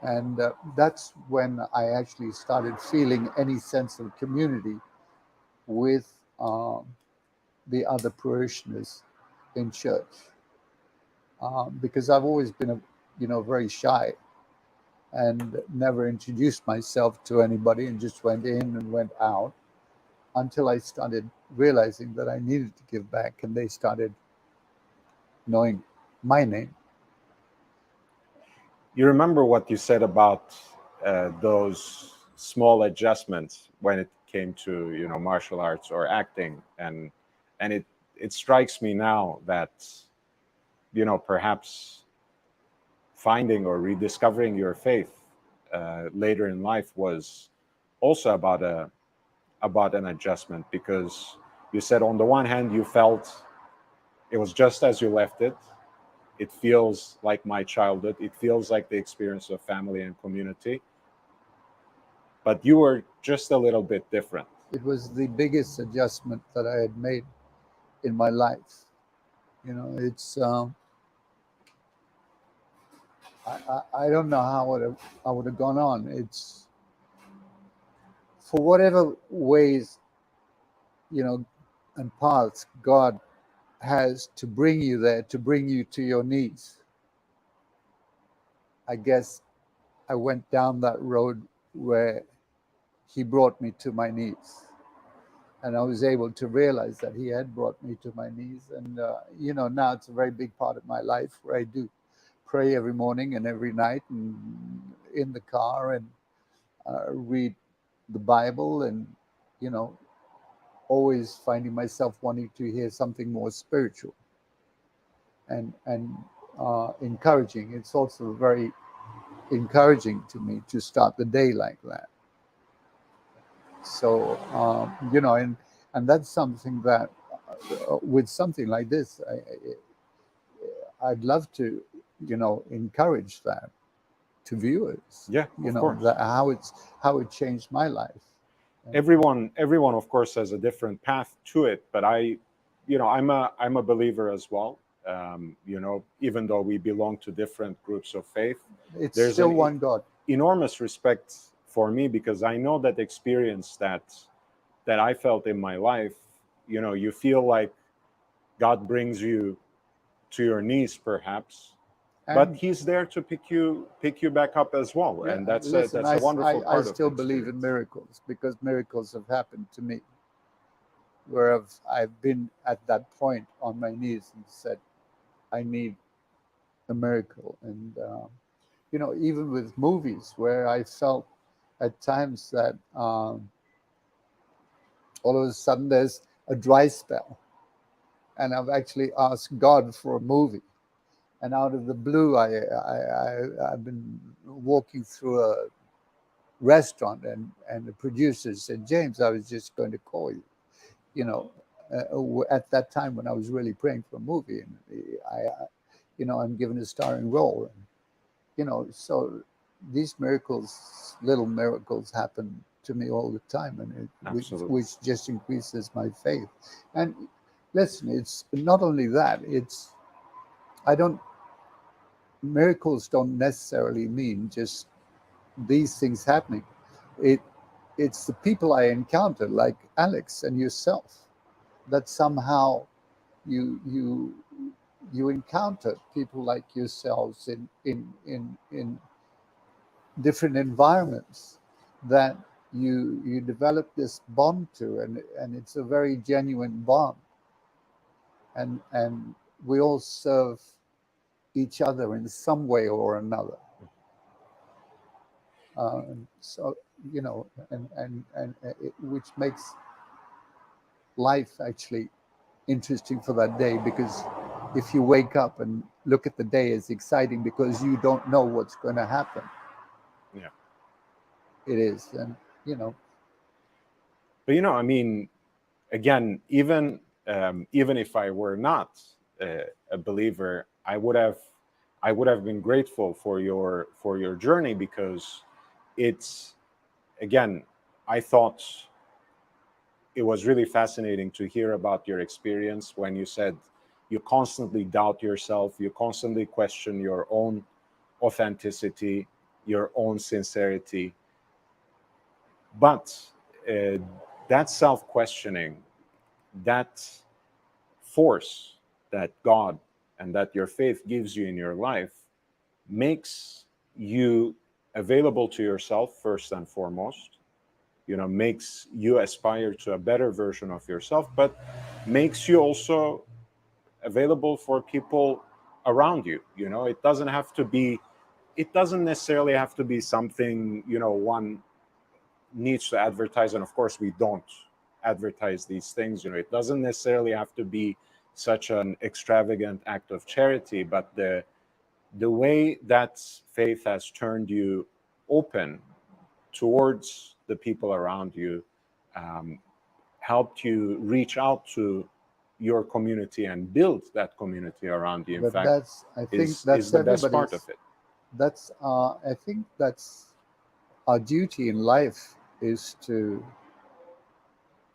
And that's when I actually started feeling any sense of community with the other parishioners in church. Because I've always been, very shy and never introduced myself to anybody and just went in and went out until I started realizing that I needed to give back, and they started knowing my name. You remember what you said about those small adjustments when it came to martial arts or acting, and it strikes me now that perhaps finding or rediscovering your faith later in life was also about an adjustment, because you said on the one hand you felt it was just as you left it. It feels like my childhood. It feels like the experience of family and community. But you were just a little bit different. It was the biggest adjustment that I had made in my life. It's I don't know how I would have gone on. It's for whatever ways, and paths God has to bring you there, to bring you to your knees. I guess I went down that road where He brought me to my knees. And I was able to realize that He had brought me to my knees. And, now it's a very big part of my life where I do pray every morning and every night and in the car and read the Bible and, always finding myself wanting to hear something more spiritual and encouraging. It's also very encouraging to me to start the day like that. So, and that's something that with something like this, I'd love to, encourage that to viewers. Yeah, of course. That how it changed my life. Everyone of course has a different path to it, but I'm a believer as well. Even though we belong to different groups of faith, It's there's still an one God. enormous respect for me, because I know that experience that I felt in my life. You feel like God brings you to your knees, perhaps, but And He's there to pick you back up as well, yeah, and that's listen, a wonderful I part of still the believe in experience. miracles because miracles have happened to me, where I've been at that point on my knees and said, I need a miracle. And even with movies, where I felt at times that all of a sudden there's a dry spell, and I've actually asked God for a movie. And out of the blue, I've been walking through a restaurant, and the producer said, James, I was just going to call you. At that time when I was really praying for a movie, and I'm given a starring role. And, so these miracles, little miracles, happen to me all the time, and which just increases my faith. And listen, it's not only that, I don't, miracles don't necessarily mean just these things happening. It's the people I encounter, like Alex and yourself, that somehow you encounter people like yourselves in different environments that you develop this bond to, and it's a very genuine bond, and we all serve each other in some way or another. So which makes life actually interesting for that day, because if you wake up and look at the day as exciting because you don't know what's going to happen, Yeah. it is. And But I mean, again, even if I were not a believer, I would have been grateful for your journey, because it's, again, I thought it was really fascinating to hear about your experience when you said you constantly doubt yourself, you constantly question your own authenticity, your own sincerity. But uh, that self-questioning, that force that God and that your faith gives you in your life, makes you available to yourself first and foremost, makes you aspire to a better version of yourself, but makes you also available for people around you. It doesn't necessarily have to be something, one needs to advertise. And of course, we don't advertise these things. It doesn't necessarily have to be such an extravagant act of charity, but the way that faith has turned you open towards the people around you, um, helped you reach out to your community and build that community around you, in But fact, that's, I think is that's the best part of everybody's, it. I think that's our duty in life, is to,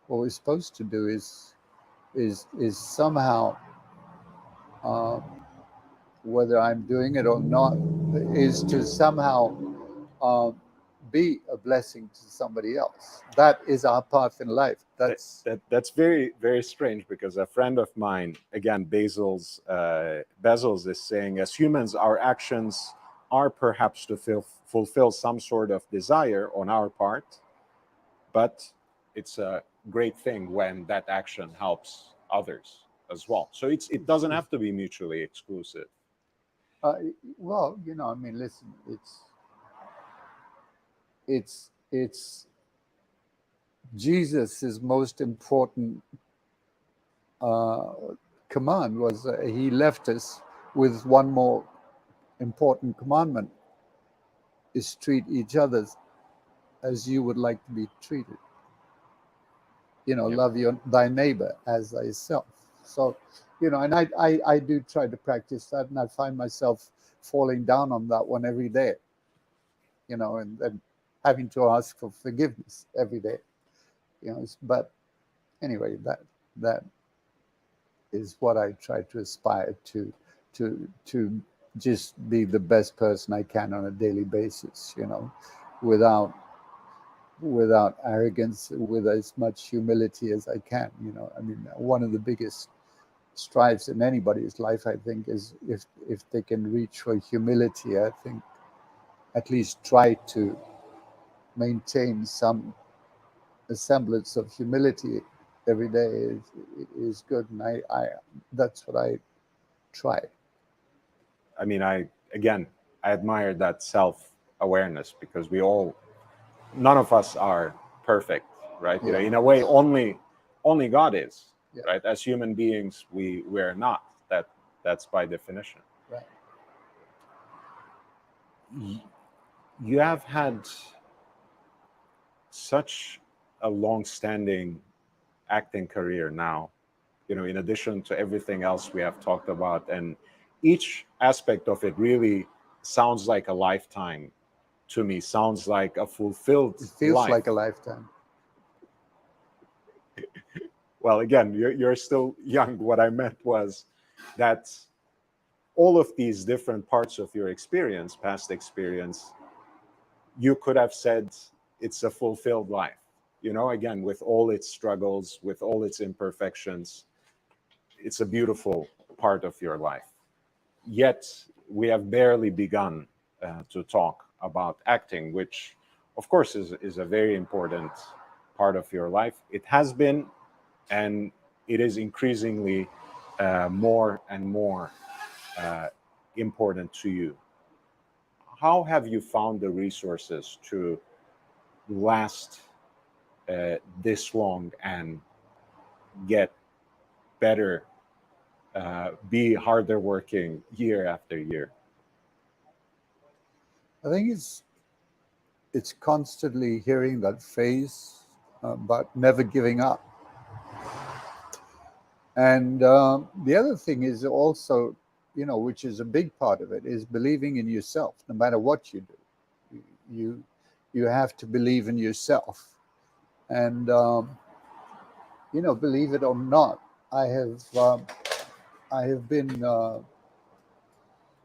what we're supposed to do is somehow, um, whether I'm doing it or not, is to somehow um, be a blessing to somebody else. That is our path in life. That's very, very strange, because a friend of mine, again, Bezos, is saying, as humans, our actions are perhaps to fulfill some sort of desire on our part, but it's a great thing when that action helps others as well. So it doesn't have to be mutually exclusive. uh, well, I mean, listen, it's Jesus' most important uh, command was, he left us with one more important commandment, is treat each other as you would like to be treated. Yep. Love thy neighbor as thyself. So, and I do try to practice that, and I find myself falling down on that one every day, and then having to ask for forgiveness every day. But anyway, that is what I try to aspire to just be the best person I can on a daily basis, without arrogance, with as much humility as I can. I mean, one of the biggest strives in anybody's life, I think, is if they can reach for humility. I think at least try to maintain some semblance of humility every day is good, and I that's what I try. I mean, I admire that self-awareness, because none of us are perfect, right? Yeah. In a way, only God is, Yeah. right? As human beings, we're not. That's by definition. Right. You have had such a long-standing acting career now, in addition to everything else we have talked about, and each aspect of it really sounds like a lifetime to me, sounds like a fulfilled It feels life. like a lifetime. Well, again, you're still young. What I meant was that all of these different parts of your experience, past experience, you could have said it's a fulfilled life. Again, with all its struggles, with all its imperfections, it's a beautiful part of your life. Yet, we have barely begun to talk about acting, which, of course, is a very important part of your life. It has been, and it is increasingly more and more uh, important to you. How have you found the resources to last this long and get better, be harder working year after year? I think it's constantly hearing that phrase, but never giving up. And the other thing is also which is a big part of it, is believing in yourself. No matter what you do, you have to believe in yourself. And believe it or not, I have been.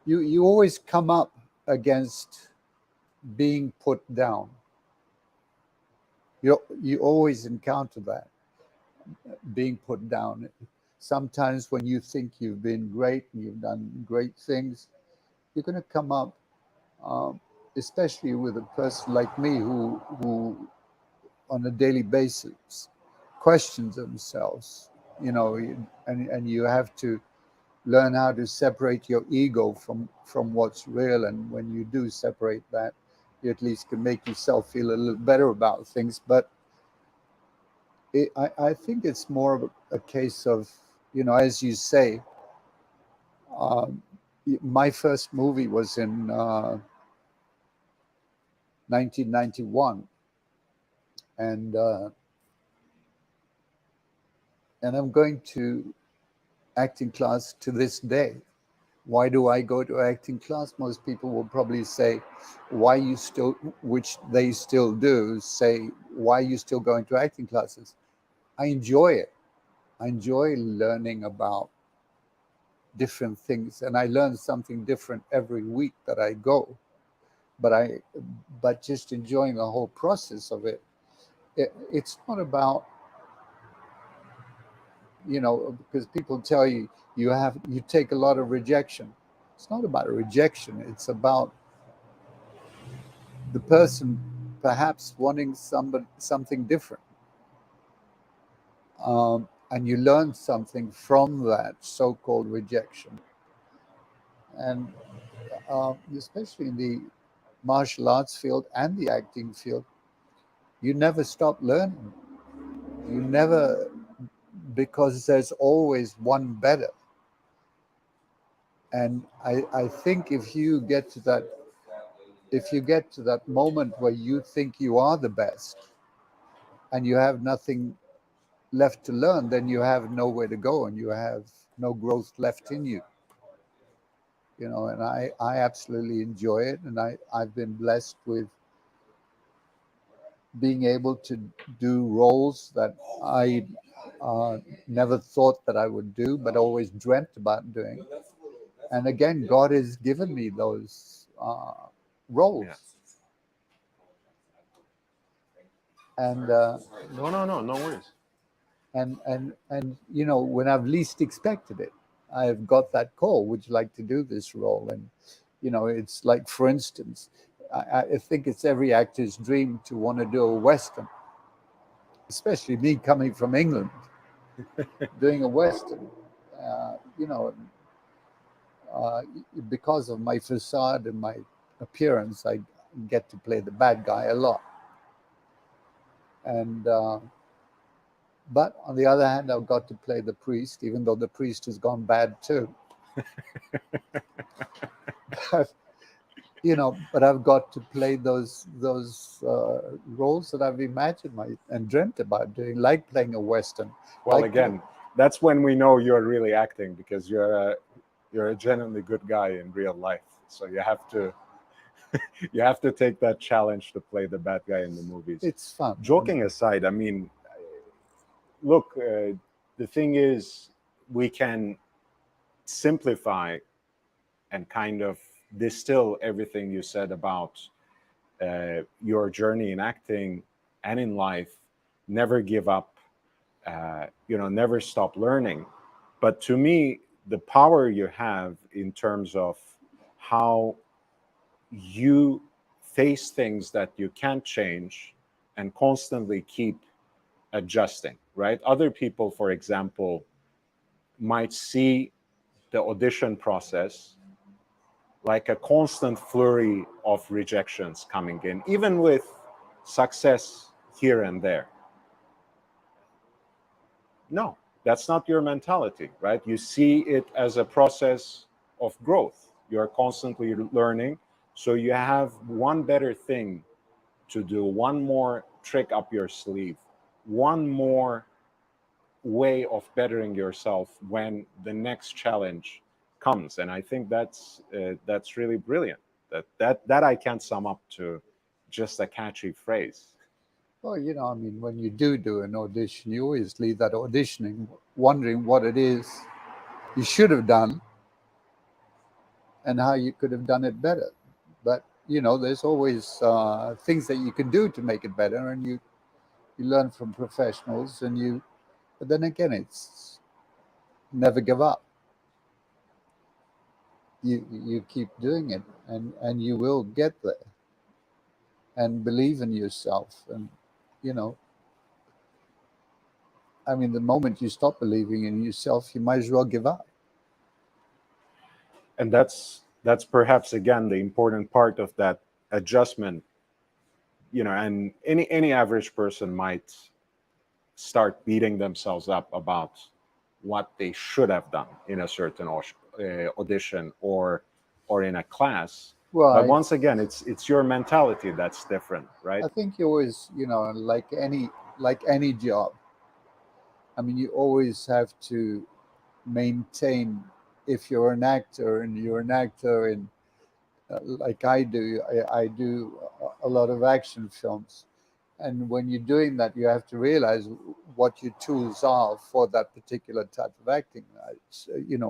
You always come up against being put down. You always encounter that, being put down. Sometimes when you think you've been great and you've done great things, you're going to come up, especially with a person like me who on a daily basis questions themselves, and you have to learn how to separate your ego from what's real. And when you do separate that, you at least can make yourself feel a little better about things. But I think it's more of a case of, as you say, um, my first movie was in 1991, and I'm going to acting class to this day. Why do I go to acting class? Most people will probably say, why you still, which they still do, say, why are you still going to acting classes? I enjoy it. I enjoy learning about different things, and I learn something different every week that I go. But just enjoying the whole process of it. It's not about, because people tell you you take a lot of rejection. It's not about rejection. It's about the person perhaps wanting something different, and you learn something from that so-called rejection. And especially in the martial arts field and the acting field, you never stop learning. You never, because there's always one better. And I think if you get to that moment where you think you are the best and you have nothing left to learn, then you have nowhere to go and you have no growth left in you. And I absolutely enjoy it, and I've been blessed with being able to do roles that I never thought that I would do, but always dreamt about doing. And again, God has given me those roles. Yeah. And No worries. and when I've least expected it, I've got that call. Would you like to do this role? And it's like, for instance, I think it's every actor's dream to want to do a Western, especially me coming from England, doing a Western. You know, uh, because of my facade and my appearance, I get to play the bad guy a lot. And but on the other hand, I've got to play the priest, even though the priest has gone bad too. But, but I've got to play those roles that I've imagined and dreamt about doing, like playing a Western. Well, like again, that's when we know you're really acting, because you're a genuinely good guy in real life. So you have to take that challenge to play the bad guy in the movies. It's fun. Joking aside, I mean, look, the thing is, we can simplify and kind of distill everything you said about your journey in acting and in life. Never give up, never stop learning. But to me, the power you have in terms of how you face things that you can't change and constantly keep adjusting, right? Other people, for example, might see the audition process like a constant flurry of rejections coming in, even with success here and there. No, that's not your mentality, right? You see it as a process of growth. You're constantly learning. So you have one better thing to do, one more trick up your sleeve, one more way of bettering yourself when the next challenge comes. And I think that's really brilliant. That I can't sum up to just a catchy phrase. Well, I mean, when you do an audition, you always leave that auditioning wondering what it is you should have done and how you could have done it better. But there's always things that you can do to make it better, and you learn from professionals, and But then again, it's never give up. You keep doing it, and you will get there. And believe in yourself, and you know, I mean, the moment you stop believing in yourself, you might as well give up. And that's perhaps again the important part of that adjustment. And any average person might start beating themselves up about what they should have done in a certain audition or in a class. Well, But once again, it's your mentality that's different, right? I think you always, like any job. I mean, you always have to maintain. If you're an actor and you're an actor in, like I do, I do a lot of action films. And when you're doing that, you have to realize what your tools are for that particular type of acting.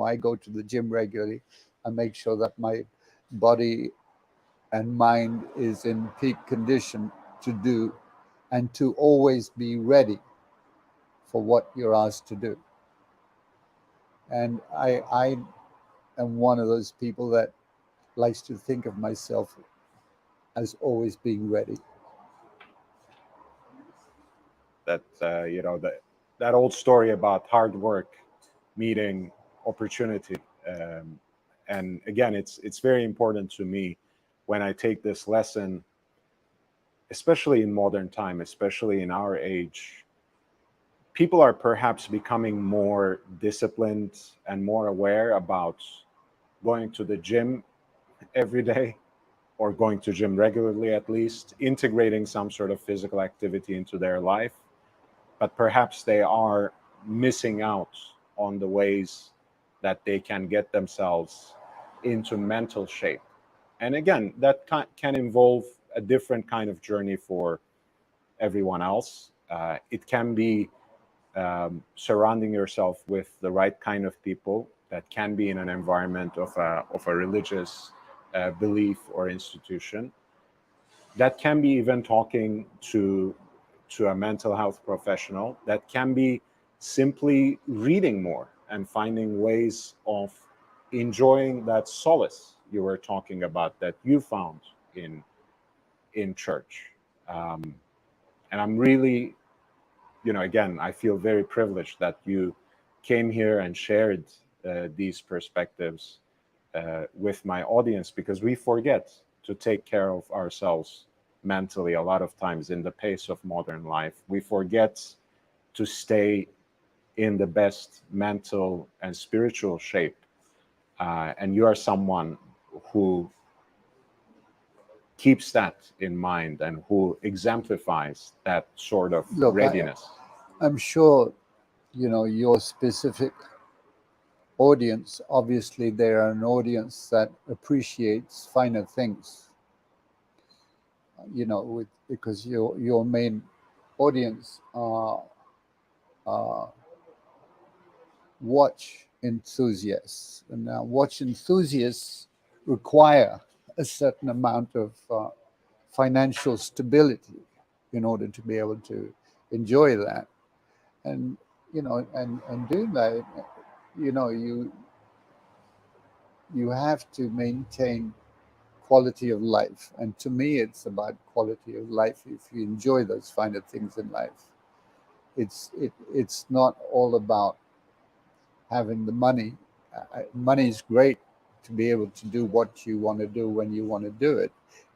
I go to the gym regularly. I make sure that my body and mind is in peak condition to do and to always be ready for what you're asked to do. And I am one of those people that likes to think of myself as always being ready. That old story about hard work meeting opportunity. And again, it's very important to me when I take this lesson, especially in modern time, especially in our age. People are perhaps becoming more disciplined and more aware about going to the gym every day, or going to gym regularly, at least integrating some sort of physical activity into their life. But perhaps they are missing out on the ways that they can get themselves into mental shape. And again, that can involve a different kind of journey for everyone else. It can be surrounding yourself with the right kind of people. That can be in an environment of a religious belief or institution. That can be even talking to a mental health professional. That can be simply reading more and finding ways of enjoying that solace you were talking about that you found in church. And I'm really, again, I feel very privileged that you came here and shared these perspectives with my audience, because we forget to take care of ourselves mentally a lot of times in the pace of modern life. We forget to stay in the best mental and spiritual shape. And you are someone who keeps that in mind and who exemplifies that sort of Look, readiness. I'm sure, your specific audience, obviously they're an audience that appreciates finer things, because your main audience are watch enthusiasts. And now watch enthusiasts require a certain amount of financial stability in order to be able to enjoy that. And, and doing that, you have to maintain quality of life. And to me, it's about quality of life. If you enjoy those finer things in life, it's not all about having the money. Money is great to be able to do what you want to do when you want to do it,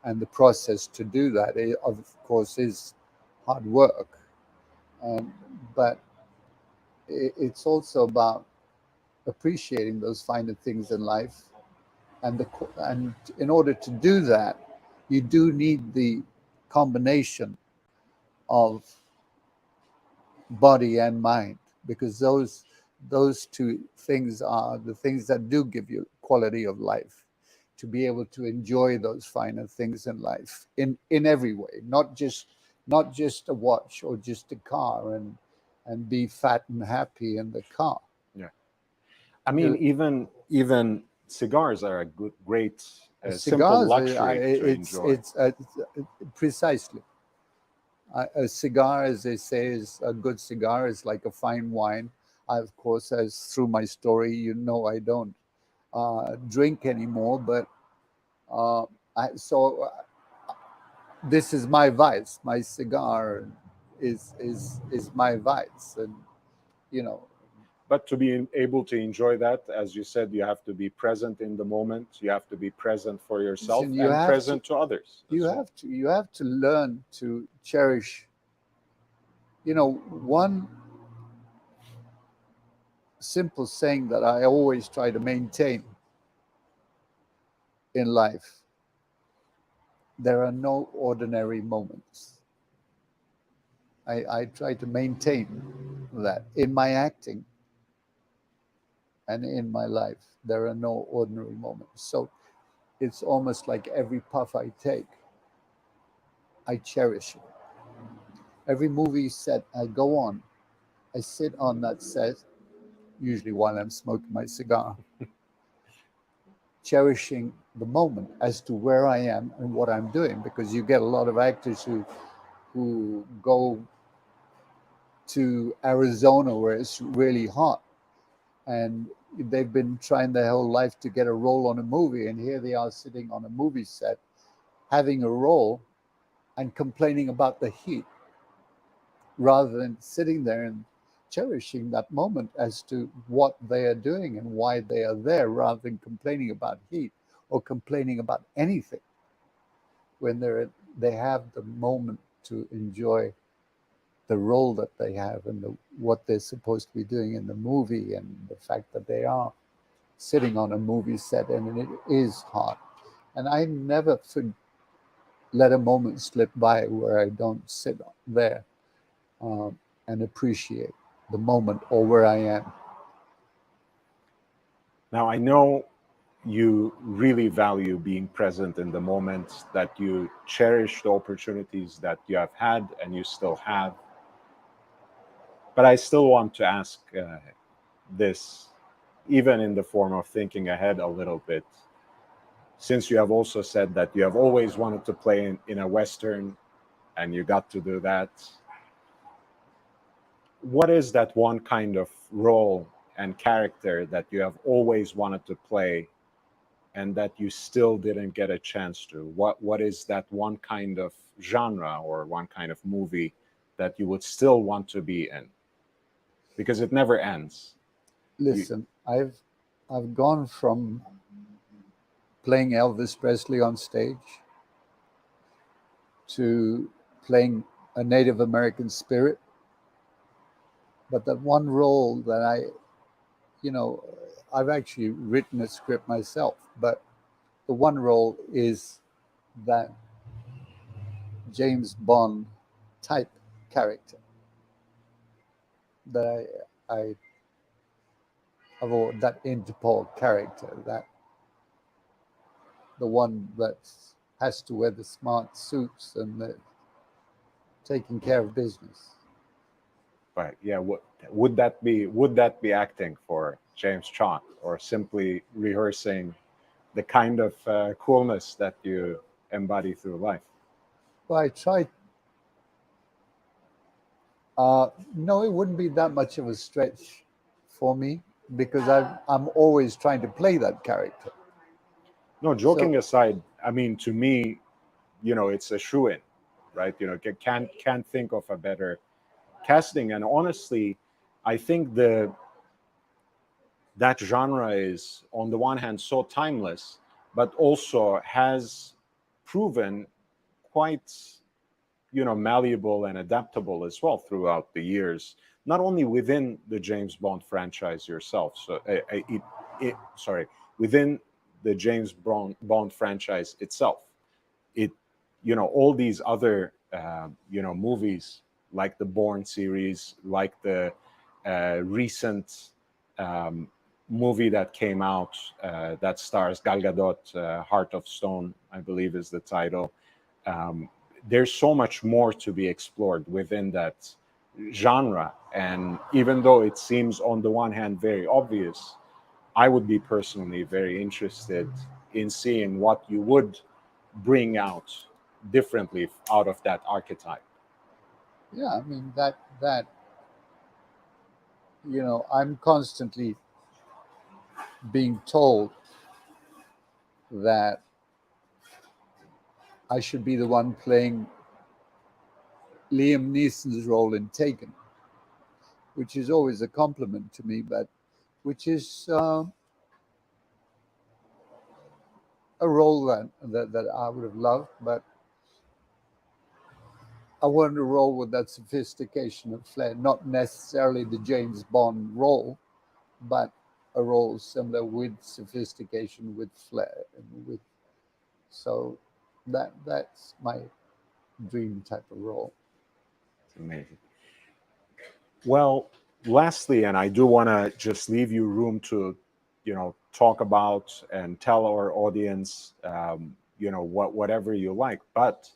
and the process to do that, of course, is hard work. But it's also about appreciating those finer things in life, and in order to do that, you do need the combination of body and mind, because those two things are the things that do give you quality of life, to be able to enjoy those finer things in life in every way, not just a watch or just a car, and be fat and happy in the car. Yeah. I mean, The- even cigars are a great simple Cigars, luxury to enjoy. precisely. A cigar, as they say, is a good cigar is like a fine wine. I, of course, as through my story, I don't drink anymore, but uh, this is my vice. My cigar is my vice, and you know, But to be able to enjoy that, as you said, you have to be present in the moment. You have to be present for yourself listen, and present to others as well. you have to learn to cherish. One simple saying that I always try to maintain in life: there are no ordinary moments. I try to maintain that in my acting and in my life. There are no ordinary moments. So it's almost like every puff I take, I cherish it. Every movie set I go on, I sit on that set, usually while I'm smoking my cigar, cherishing the moment as to where I am and what I'm doing. Because you get a lot of actors who go to Arizona where it's really hot, and they've been trying their whole life to get a role on a movie, and here they are sitting on a movie set having a role and complaining about the heat, rather than sitting there and cherishing that moment as to what they are doing and why they are there, rather than complaining about heat or complaining about anything, when they have the moment to enjoy the role that they have and what they're supposed to be doing in the movie, and the fact that they are sitting on a movie set and it is hot. And I never let a moment slip by where I don't sit there and appreciate the moment or where I am. Now, I know you really value being present in the moment, that you cherish the opportunities that you have had and you still have. But I still want to ask this, even in the form of thinking ahead a little bit, since you have also said that you have always wanted to play in a Western and you got to do that. What is that one kind of role and character that you have always wanted to play and that you still didn't get a chance to? What is that one kind of genre or one kind of movie that you would still want to be in? Because it never ends. Listen, I've gone from playing Elvis Presley on stage to playing a Native American spirit. But that one role that I've actually written a script myself, but the one role is that James Bond type character that I that Interpol character, that the one that has to wear the smart suits and taking care of business. But yeah, would that be? Would that be acting for James Chalke, or simply rehearsing the kind of coolness that you embody through life? Well, I tried. No, it wouldn't be that much of a stretch for me, because I'm always trying to play that character. No, So joking aside, I mean, to me, it's a shoe in, right? Can't think of a better casting. And honestly, I think that genre is, on the one hand, so timeless, but also has proven quite, malleable and adaptable as well throughout the years, not only within the James Bond franchise yourself, so within the James Bond franchise itself. It, all these other, movies like the Bourne series, like the recent movie that came out that stars Gal Gadot, Heart of Stone, I believe is the title. There's so much more to be explored within that genre. And even though it seems on the one hand very obvious, I would be personally very interested in seeing what you would bring out differently out of that archetype. Yeah, I mean that I'm constantly being told that I should be the one playing Liam Neeson's role in Taken, which is always a compliment to me, but which is a role that I would have loved, but I wanted a role with that sophistication of flair, not necessarily the James Bond role, but a role similar with sophistication, with flair, and with so that's my dream type of role. It's amazing. Well, lastly, and I do want to just leave you room to, talk about and tell our audience, whatever you like. But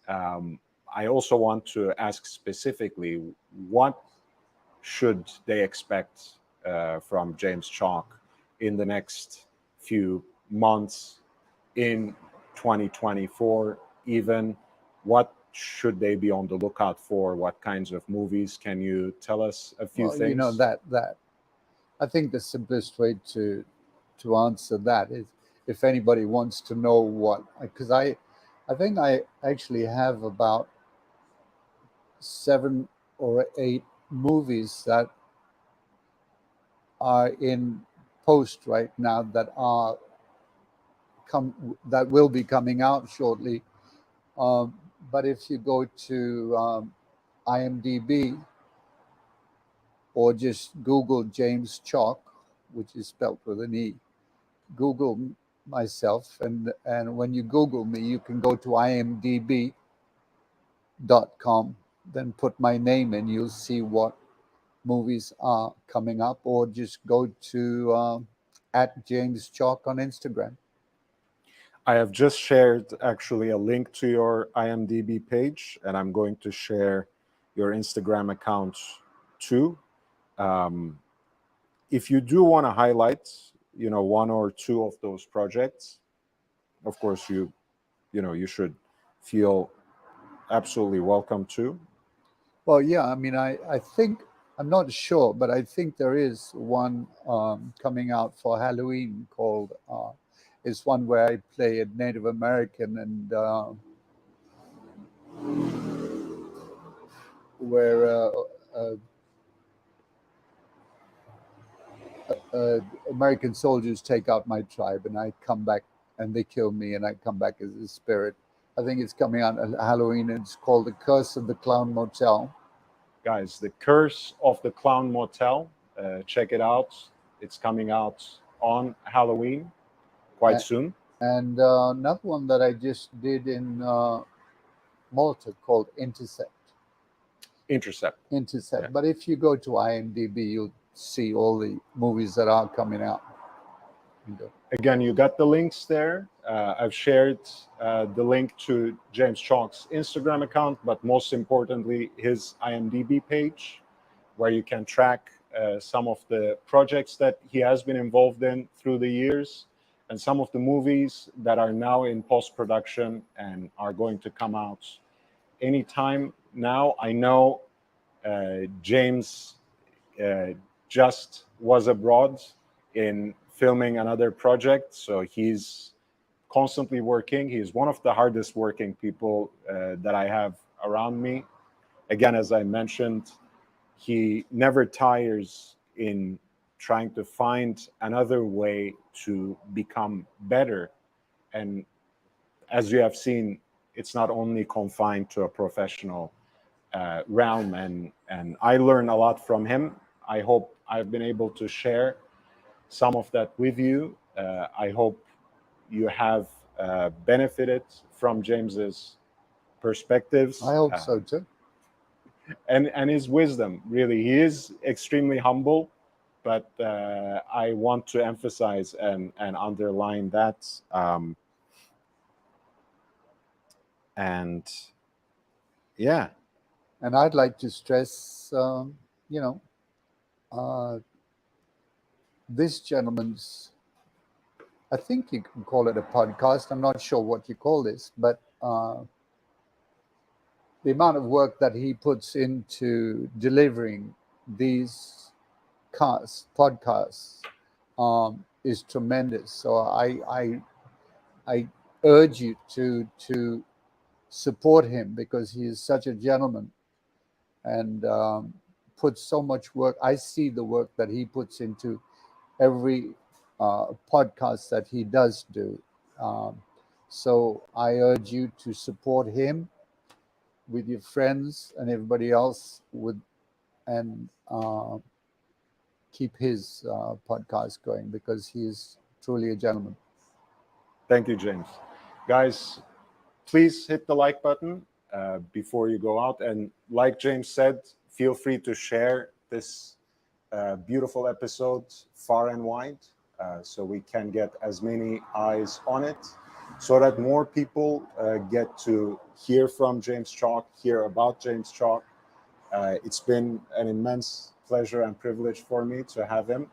I also want to ask specifically, what should they expect from James Chalke in the next few months, in 2024 even? What should they be on the lookout for? What kinds of movies? Can you tell us a few Well, things? that I think the simplest way to answer that is if anybody wants to know what, because I think I actually have about 7 or 8 movies that are in post right now that will be coming out shortly. But if you go to IMDb or just Google James Chalke, which is spelled with an E, Google myself, and when you Google me, you can go to imdb.com, then put my name in, you'll see what movies are coming up, or just go to at James Chalke on Instagram. I have just shared actually a link to your IMDb page, and I'm going to share your Instagram account too. If you do want to highlight, one or two of those projects, of course, you should feel absolutely welcome to. Well, yeah, I mean, I think, I'm not sure, but I think there is one coming out for Halloween called, is one where I play a Native American, and where American soldiers take out my tribe, and I come back, and they kill me, and I come back as a spirit. I think it's coming out at Halloween, and it's called The Curse of the Clown Motel. Guys, The Curse of the Clown Motel. Check it out. It's coming out on Halloween quite soon. And another one that I just did in Malta called Intercept. Intercept. Yeah. But if you go to IMDb, you'll see all the movies that are coming out. Again, you got the links there. I've shared the link to James Chalke's Instagram account, but most importantly, his IMDb page, where you can track some of the projects that he has been involved in through the years, and some of the movies that are now in post-production and are going to come out anytime now. I know James just was abroad in filming another project, so he's constantly working. He's one of the hardest working people that I have around me. Again, as I mentioned, he never tires in trying to find another way to become better. And as you have seen, it's not only confined to a professional realm, and I learn a lot from him. I hope I've been able to share some of that with you. I hope you have benefited from James's perspectives. I hope so too. And his wisdom. Really, he is extremely humble, but I want to emphasize and underline that. And yeah, And I'd like to stress, this gentleman's, I think you can call it a podcast. I'm not sure what you call this, but the amount of work that he puts into delivering these podcasts is tremendous. So I urge you to support him because he is such a gentleman and puts so much work. I see the work that he puts into every podcast that he does do. So I urge you to support him with your friends and everybody else and keep his podcast going because he is truly a gentleman. thank you, James. Guys, please hit the like button before you go out. And like James said, feel free to share this beautiful episode far and wide so we can get as many eyes on it so that more people get to hear from James Chalke, hear about James Chalke. It's been an immense pleasure and privilege for me to have him.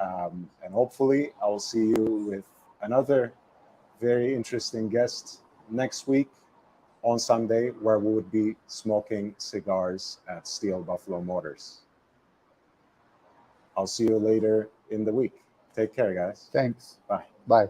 And hopefully I will see you with another very interesting guest next week on Sunday, where we would be smoking cigars at Steel Buffalo Motors. I'll see you later in the week. Take care, guys. Thanks. Bye. Bye.